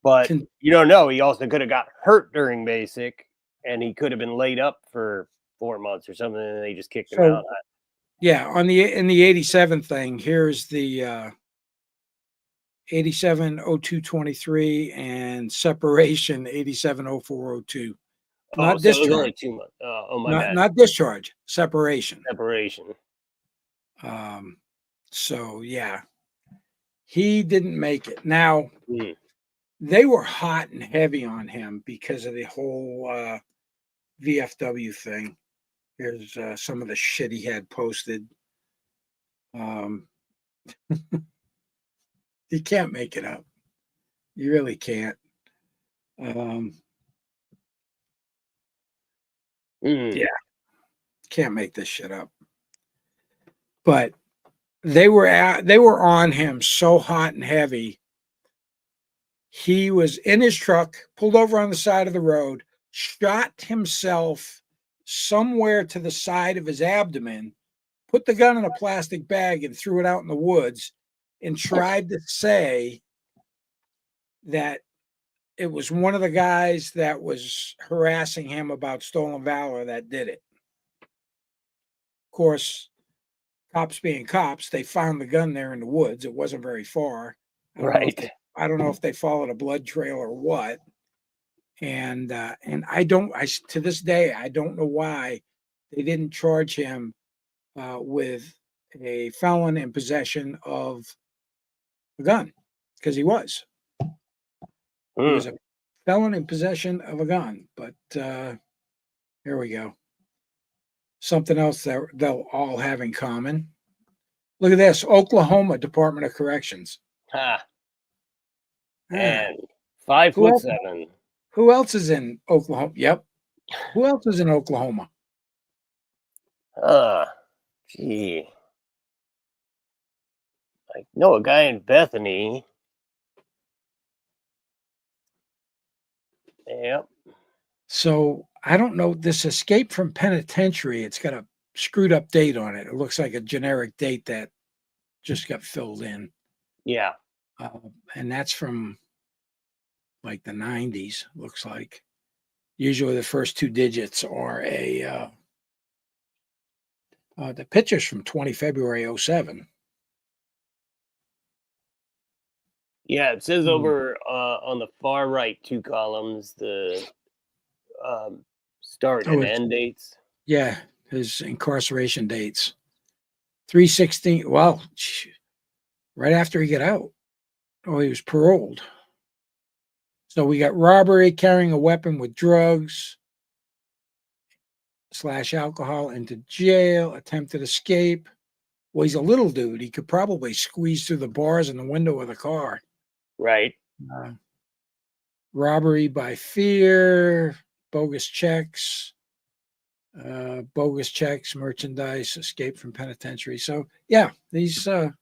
but you don't know. He also could have got hurt during basic, and he could have been laid up for 4 months or something, and they just kicked him out. Yeah, in the 87 thing, here's the 870223 and separation 870402. Not So it was discharge. only 2 months. Oh my bad. Not discharge, separation. Separation. So yeah, he didn't make it. Now they were hot and heavy on him because of the whole VFW thing. Here's some of the shit he had posted. You can't make it up. You really can't. Yeah, can't make this shit up. But they were on him so hot and heavy. He was in his truck, pulled over on the side of the road, shot himself somewhere to the side of his abdomen, put the gun in a plastic bag and threw it out in the woods, and tried to say that it was one of the guys that was harassing him about stolen valor that did it. Of course, cops being cops, they found the gun there in the woods. It wasn't very far. I don't know if they followed a blood trail or what. And to this day, I don't know why they didn't charge him with a felon in possession of a gun, because he was. He was a felon in possession of a gun. But here we go. Something else that they'll all have in common. Look at this, Oklahoma Department of Corrections. And 5'7". Who else is in Oklahoma? Yep. Who else is in Oklahoma? Gee. I know a guy in Bethany. Yep. So I don't know. This escape from penitentiary, it's got a screwed up date on it. It looks like a generic date that just got filled in. Yeah. And that's from like the 90s, looks like. Usually the first two digits are the picture's from 20 February 07. Yeah, it says over on the far right, 2 columns, the start and end dates. Yeah, his incarceration dates. 3/16. Well, right after he got out. Oh, he was paroled. So we got robbery, carrying a weapon with drugs / alcohol into jail, attempted escape. Well, he's a little dude. He could probably squeeze through the bars in the window of the car. Right. Robbery by fear, bogus checks, merchandise, escape from penitentiary. So, yeah, he's a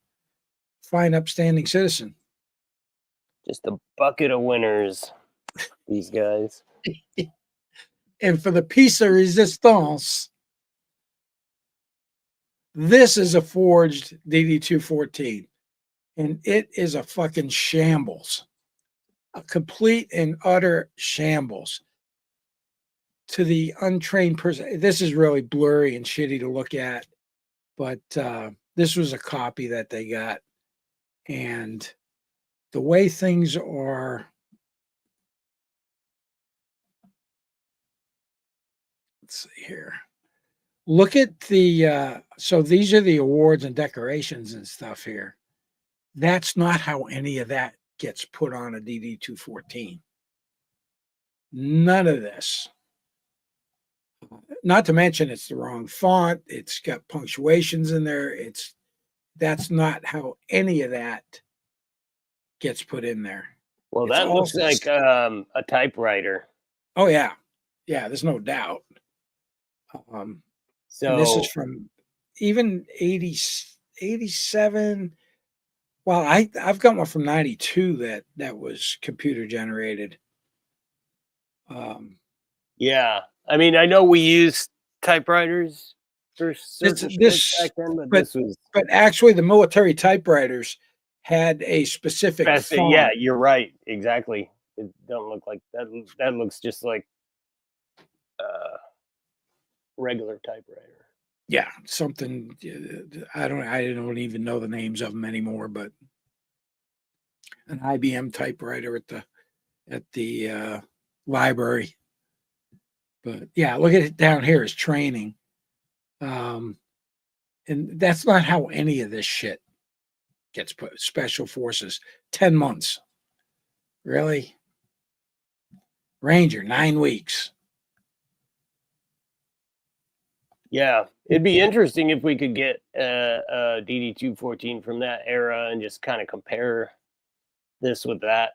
fine, upstanding citizen. Just a bucket of winners, these guys. And for the piece de resistance, this is a forged DD-214. And it is a fucking shambles. A complete and utter shambles. To the untrained person, this is really blurry and shitty to look at, but this was a copy that they got. And the way things are, let's see here. Look at the, so these are the awards and decorations and stuff here. That's not how any of that gets put on a DD-214. None of this. Not to mention it's the wrong font. It's got punctuations in there. That's not how any of that gets put in there. Well, It's that all looks like a typewriter. Oh yeah, yeah. There's no doubt. And So this is from even 87. Well, I've got one from 92 that was computer generated. yeah, I mean, I know we used typewriters for certain shit This back then, but but this was but actually the military typewriters had a specific best. font. Yeah, you're right. Exactly. It don't look like that. That looks just like regular typewriter. Yeah, something I don't even know the names of them anymore, but an IBM typewriter at the library. But yeah, look at it down here is training. And that's not how any of this shit gets put. Special forces, 10 months. Really? Ranger, 9 weeks. Yeah, it'd be interesting if we could get DD-214 from that era and just kind of compare this with that.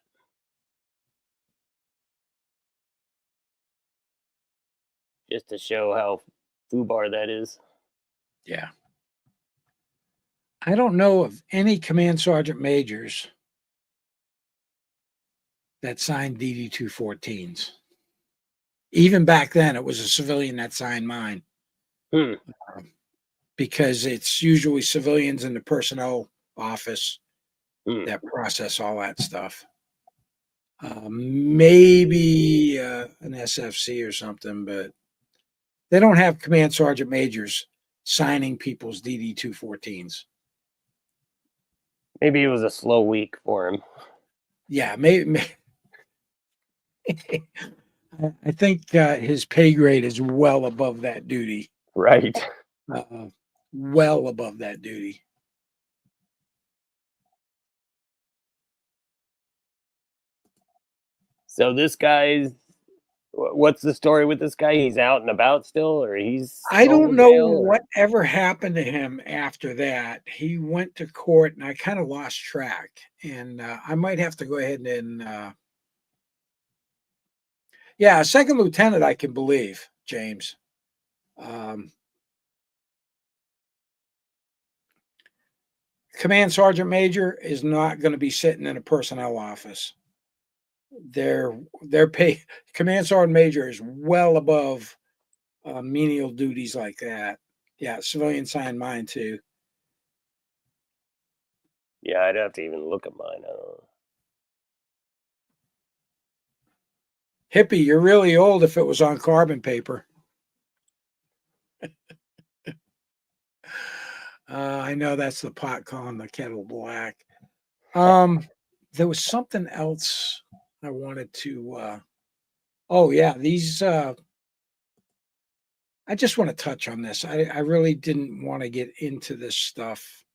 Just to show how foobar that is. Yeah. I don't know of any command sergeant majors that signed DD-214s. Even back then, it was a civilian that signed mine. Because it's usually civilians in the personnel office that process all that stuff. Maybe an SFC or something, but they don't have command sergeant majors signing people's DD-214s. Maybe it was a slow week for him. Yeah, maybe. I think his pay grade is well above that duty. Right. Well above that duty. So this guy's, what's the story with this guy? He's out and about still, or he's? I don't know whatever happened to him after that. He went to court, and I kind of lost track. And I might have to go ahead and, yeah, a second lieutenant, I can believe, James. Command sergeant major is not going to be sitting in a personnel office. Their pay, command sergeant major is well above menial duties like that. Yeah, civilian signed mine too. Yeah, I'd have to even look at mine. I don't know. Hippie, you're really old if it was on carbon paper. I know that's the pot calling the kettle black. There was something else I wanted to. Oh yeah, these. I just want to touch on this. I really didn't want to get into this stuff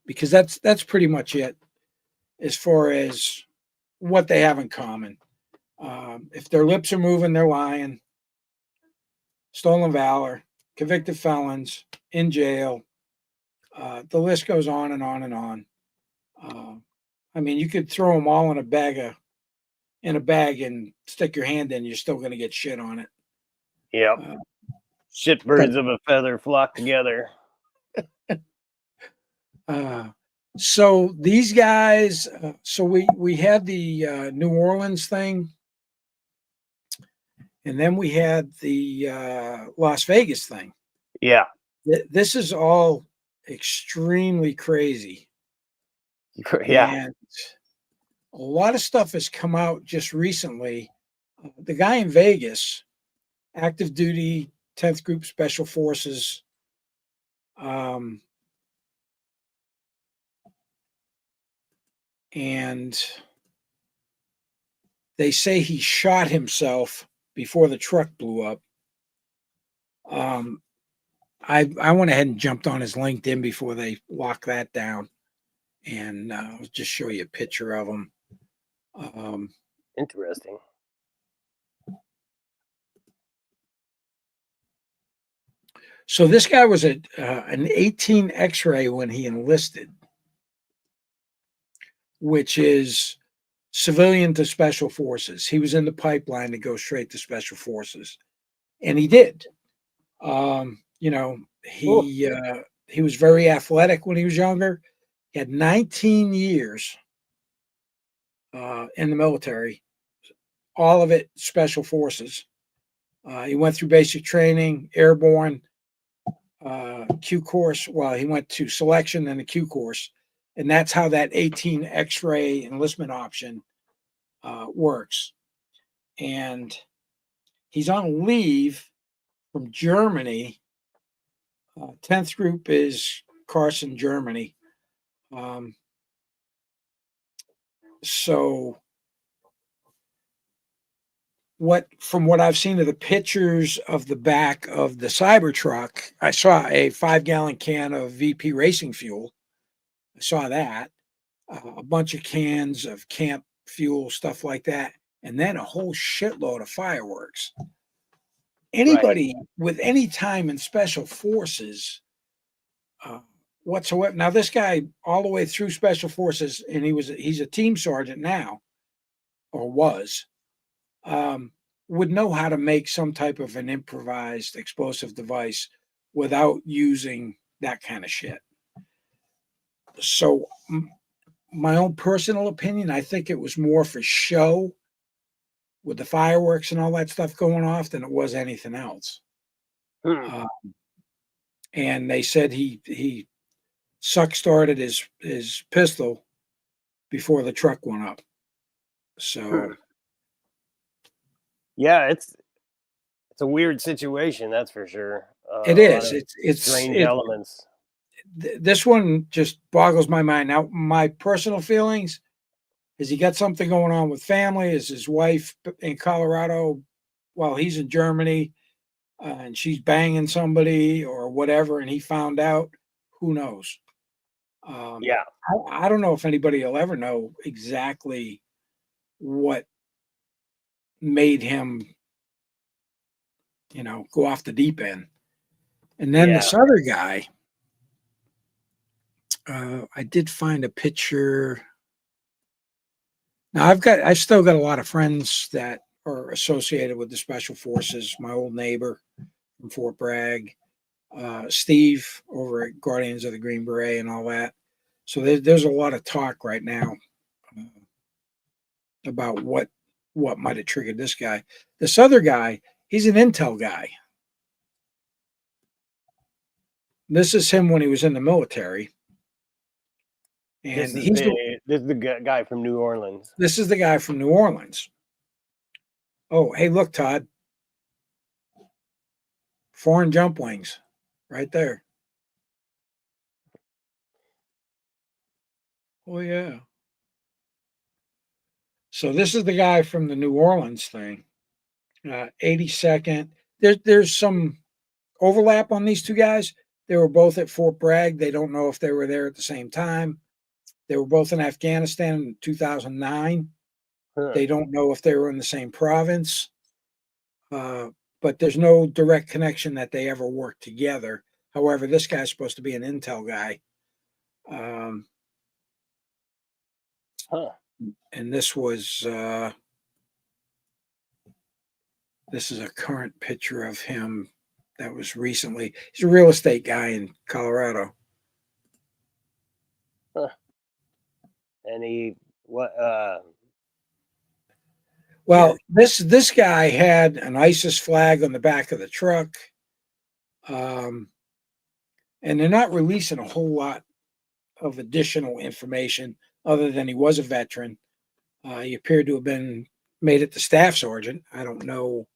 because that's pretty much it as far as what they have in common. If their lips are moving, they're lying. Stolen valor, convicted felons, in jail. The list goes on and on and on. I mean, you could throw them all in a bag and stick your hand in. You're still going to get shit on it. Yep. Shit birds of a feather flock together. So these guys. So we had the New Orleans thing. And then we had the Las Vegas thing. Yeah. This is all extremely crazy. Yeah. And a lot of stuff has come out just recently. The guy in Vegas, active duty, 10th Group Special Forces. And they say he shot himself before the truck blew up. I went ahead and jumped on his LinkedIn before they locked that down, and I'll just show you a picture of him. Interesting. So this guy was an 18 X-ray when he enlisted. which is civilian to special forces. He was in the pipeline to go straight to special forces, and he did. You know, he was very athletic when he was younger. He had 19 years in the military, all of it special forces. He went through basic training, airborne, Q course. Well, he went to selection and a Q course, and that's how that 18 X-ray enlistment option works. And he's on leave from Germany. 10th group is Carson, Germany. So from what I've seen of the pictures of the back of the Cybertruck, I saw a 5-gallon can of VP racing fuel. I saw that, a bunch of cans of camp fuel, stuff like that, and then a whole shitload of fireworks. Anybody with any time in special forces whatsoever. Now, this guy all the way through special forces, and he's a team sergeant now, or was, would know how to make some type of an improvised explosive device without using that kind of shit. So my own personal opinion, I think it was more for show with the fireworks and all that stuff going off than it was anything else. And they said he started his pistol before the truck went up. So yeah, it's a weird situation, that's for sure. It is. It's strange elements. This one just boggles my mind. Now, my personal feelings is he got something going on with family. Is his wife in Colorado while he's in Germany, and she's banging somebody or whatever, and he found out? Who knows? Yeah, I don't know if anybody will ever know exactly what made him, go off the deep end. And then this other guy, I did find a picture. Now I've still got a lot of friends that are associated with the special forces. My old neighbor from Fort Bragg, Steve over at Guardians of the Green Beret and all that. So there's a lot of talk right now about what might have triggered this guy. This other guy, he's an intel guy. This is him when he was in the military. And this is the guy from New Orleans. This is the guy from New Orleans. Oh, hey, look, Todd. Foreign jump wings right there. Oh, yeah. So this is the guy from the New Orleans thing. 82nd. There's some overlap on these two guys. They were both at Fort Bragg. They don't know if they were there at the same time. They were both in Afghanistan in 2009. They don't know if they were in the same province. But there's no direct connection that they ever worked together. However, this guy's supposed to be an intel guy. And this is a current picture of him that was recently. He's a real estate guy in Colorado. And this guy had an ISIS flag on the back of the truck. And they're not releasing a whole lot of additional information other than he was a veteran. He appeared to have made it to staff sergeant. I don't know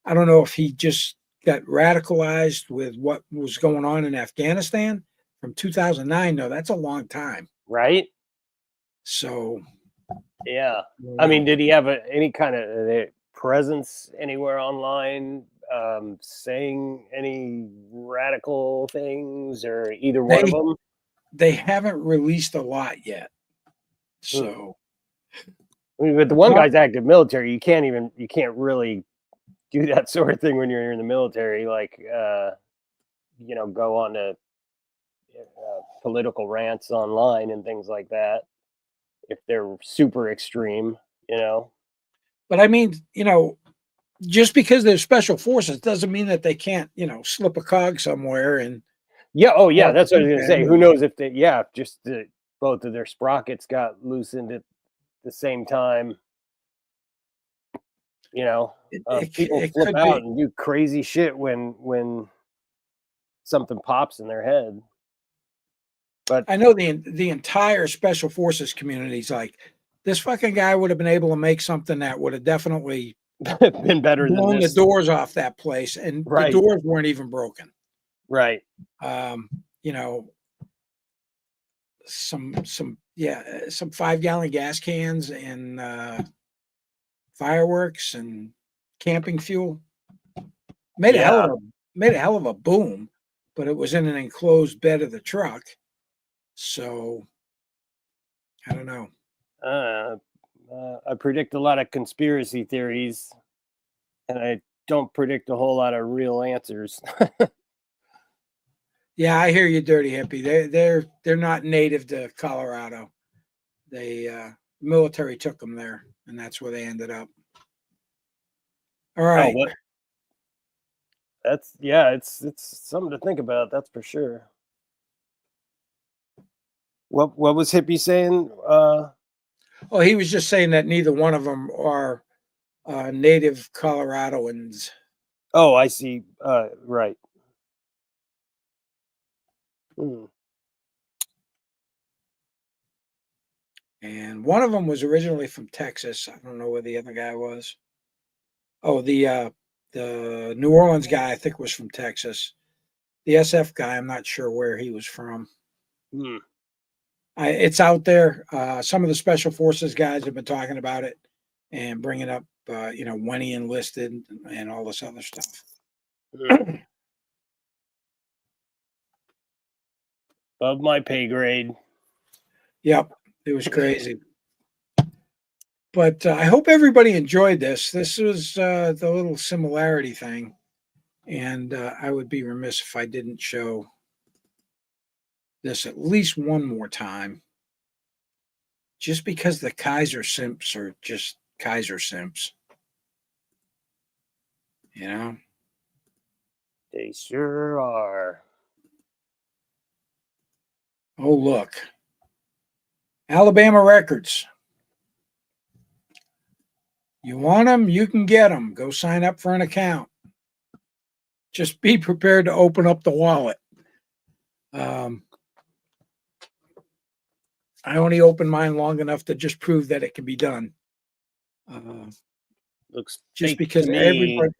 if he just got radicalized with what was going on in Afghanistan from 2009. No, that's a long time. Right? So, yeah. I mean, did he have any kind of presence anywhere online saying any radical things or either one of them? They haven't released a lot yet. So, I mean, but the one guy's active military. You can't really do that sort of thing when you're in the military. Like, go on to political rants online and things like that. if they're super extreme, you know. But I mean, just because they're special forces doesn't mean that they can't, slip a cog somewhere and Yeah. Oh, yeah. That's what I was Yeah. gonna say. Who knows if they? Yeah, just both of their sprockets got loosened at the same time. You know, people it flip could out be. and do crazy shit when something pops in their head. But I know the entire special forces community is like, this fucking guy would have been able to make something that would have definitely been better than blown the this. doors off that place, and the Right. doors weren't even broken. Right. You know, some 5-gallon gas cans and fireworks and camping fuel made a hell of a boom, but it was in an enclosed bed of the truck. So I don't know. I predict a lot of conspiracy theories, and I don't predict a whole lot of real answers. Yeah, I hear you, dirty hippie. They're not native to Colorado. They military took them there, and that's where they ended up. All right. Oh, it's something to think about. That's for sure. What was Hippie saying? Oh, he was just saying that neither one of them are native Coloradoans. Oh, I see. Right. And one of them was originally from Texas. I don't know where the other guy was. Oh, the New Orleans guy, I think, was from Texas. The SF guy, I'm not sure where he was from. It's out there. Some of the special forces guys have been talking about it and bringing up, when he enlisted and all this other stuff. Above my pay grade. Yep, it was crazy. But I hope everybody enjoyed this. This was the little similarity thing. And I would be remiss if I didn't show this at least one more time. Just because the Kiser simps are just Kiser simps. You know? They sure are. Oh, look. Alabama Records. You want them? You can get them. Go sign up for an account. Just be prepared to open up the wallet. I only opened mine long enough to just prove that it can be done. Looks just because everybody.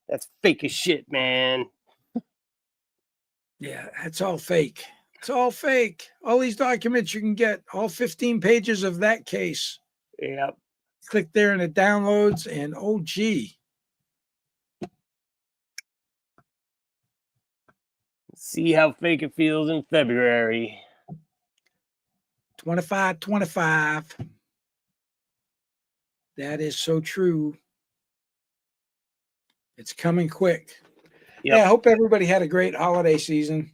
That's fake as shit, man. Yeah, it's all fake. It's all fake. All these documents you can get, all 15 pages of that case. Yep. Click there and it downloads, and oh, gee. See how fake it feels in February. 25. That is so true. It's coming quick. Yep. Yeah, I hope everybody had a great holiday season.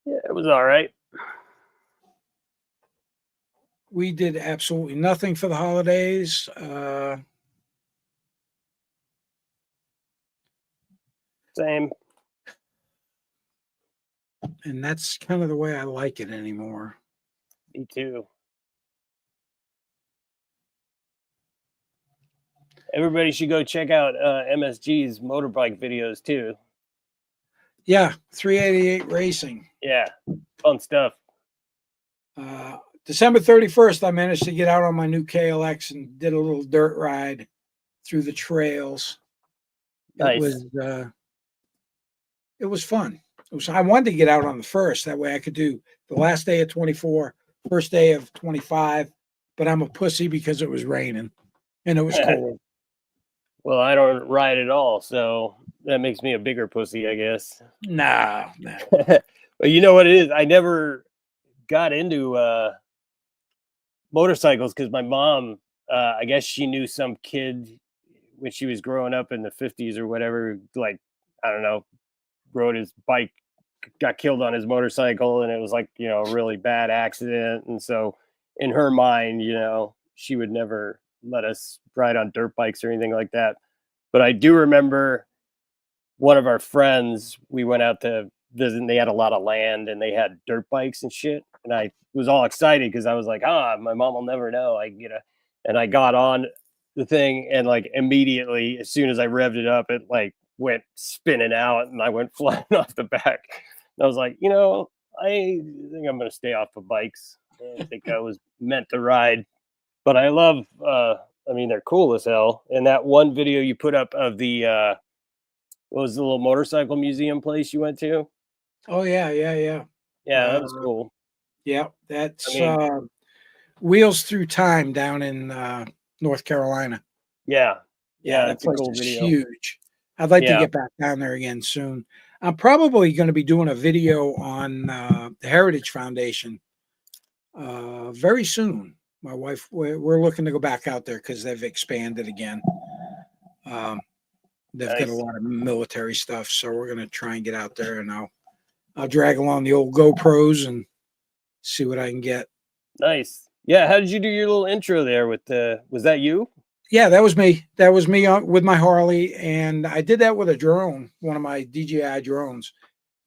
Yeah, it was all right. We did absolutely nothing for the holidays. Same. And that's kind of the way I like it anymore. Me too. Everybody should go check out MSG's motorbike videos too. Yeah, 388 Racing. Yeah, fun stuff. December 31st, I managed to get out on my new KLX and did a little dirt ride through the trails. Nice. It was fun. I wanted to get out on the first. That way I could do the last day of 24, first day of 25, but I'm a pussy because it was raining and it was cold. Well, I don't ride at all, so that makes me a bigger pussy, I guess. Nah. But you know what it is? I never got into motorcycles because my mom, I guess she knew some kid when she was growing up in the 50s or whatever, like, I don't know, rode his bike got killed on his motorcycle, and it was like, you know, a really bad accident. And so in her mind, you know, she would never let us ride on dirt bikes or anything like that. But I do remember one of our friends, we went out to visit, and they had a lot of land and they had dirt bikes and shit. And I was all excited because I was like, my mom will never know. And I got on the thing, and like immediately, as soon as I revved it up, it like went spinning out and I went flying off the back. And I was like, you know, I think I'm going to stay off of bikes. I think I was meant to ride, but I love, I mean, they're cool as hell. And that one video you put up of the, what was the little motorcycle museum place you went to? Oh yeah. Yeah, that was cool. Yeah, that's I mean, Wheels Through Time down in North Carolina. Yeah, that that's a place cool is video. huge. I'd like to Yeah. get back down there again soon. I'm probably going to be doing a video on the Heritage Foundation very soon. My wife, we're looking to go back out there because they've expanded again. They've got a Nice. lot of military stuff, so we're going to try and get out there, and I'll drag along the old GoPros and see what I can get. Nice. Yeah, how did you do your little intro there with was that you? Yeah, that was me. That was me with my Harley, and I did that with a drone, one of my DJI drones.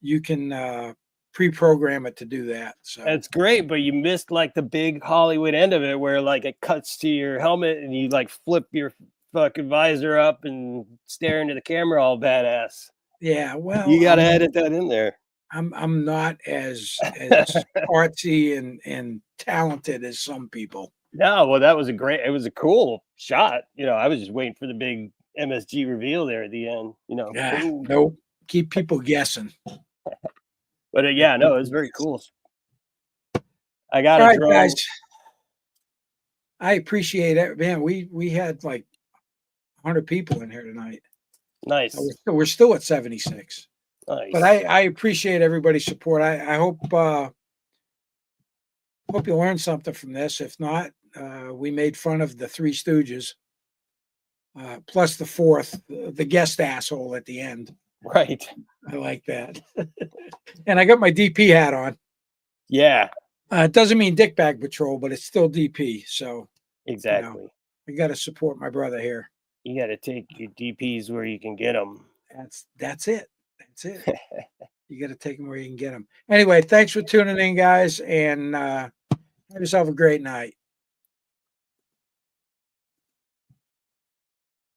You can pre-program it to do that. So That's great, but you missed like the big Hollywood end of it where like it cuts to your helmet and you like flip your fucking visor up and stare into the camera all badass. yeah, well, You got to edit that in there. I'm not as artsy and talented as some people. No, well, it was a cool shot. You know, I was just waiting for the big MSG reveal there at the end, you know. Yeah, Boom. nope. Keep people guessing. But yeah, no, it was very cool. I got All a right, drone. guys. I appreciate it, man. We had like 100 people in here tonight. Nice. We're still at 76. Nice. But I appreciate everybody's support. I hope you learned something from this. If not, we made fun of the Three Stooges, plus the fourth, the guest asshole at the end. Right. I like that. And I got my DP hat on. Yeah. It doesn't mean Dick Bag Patrol, but it's still DP. So Exactly. I got to support my brother here. You got to take your DPs where you can get them. That's it. That's it. You got to take them where you can get them. Anyway, thanks for tuning in, guys, and have yourself a great night.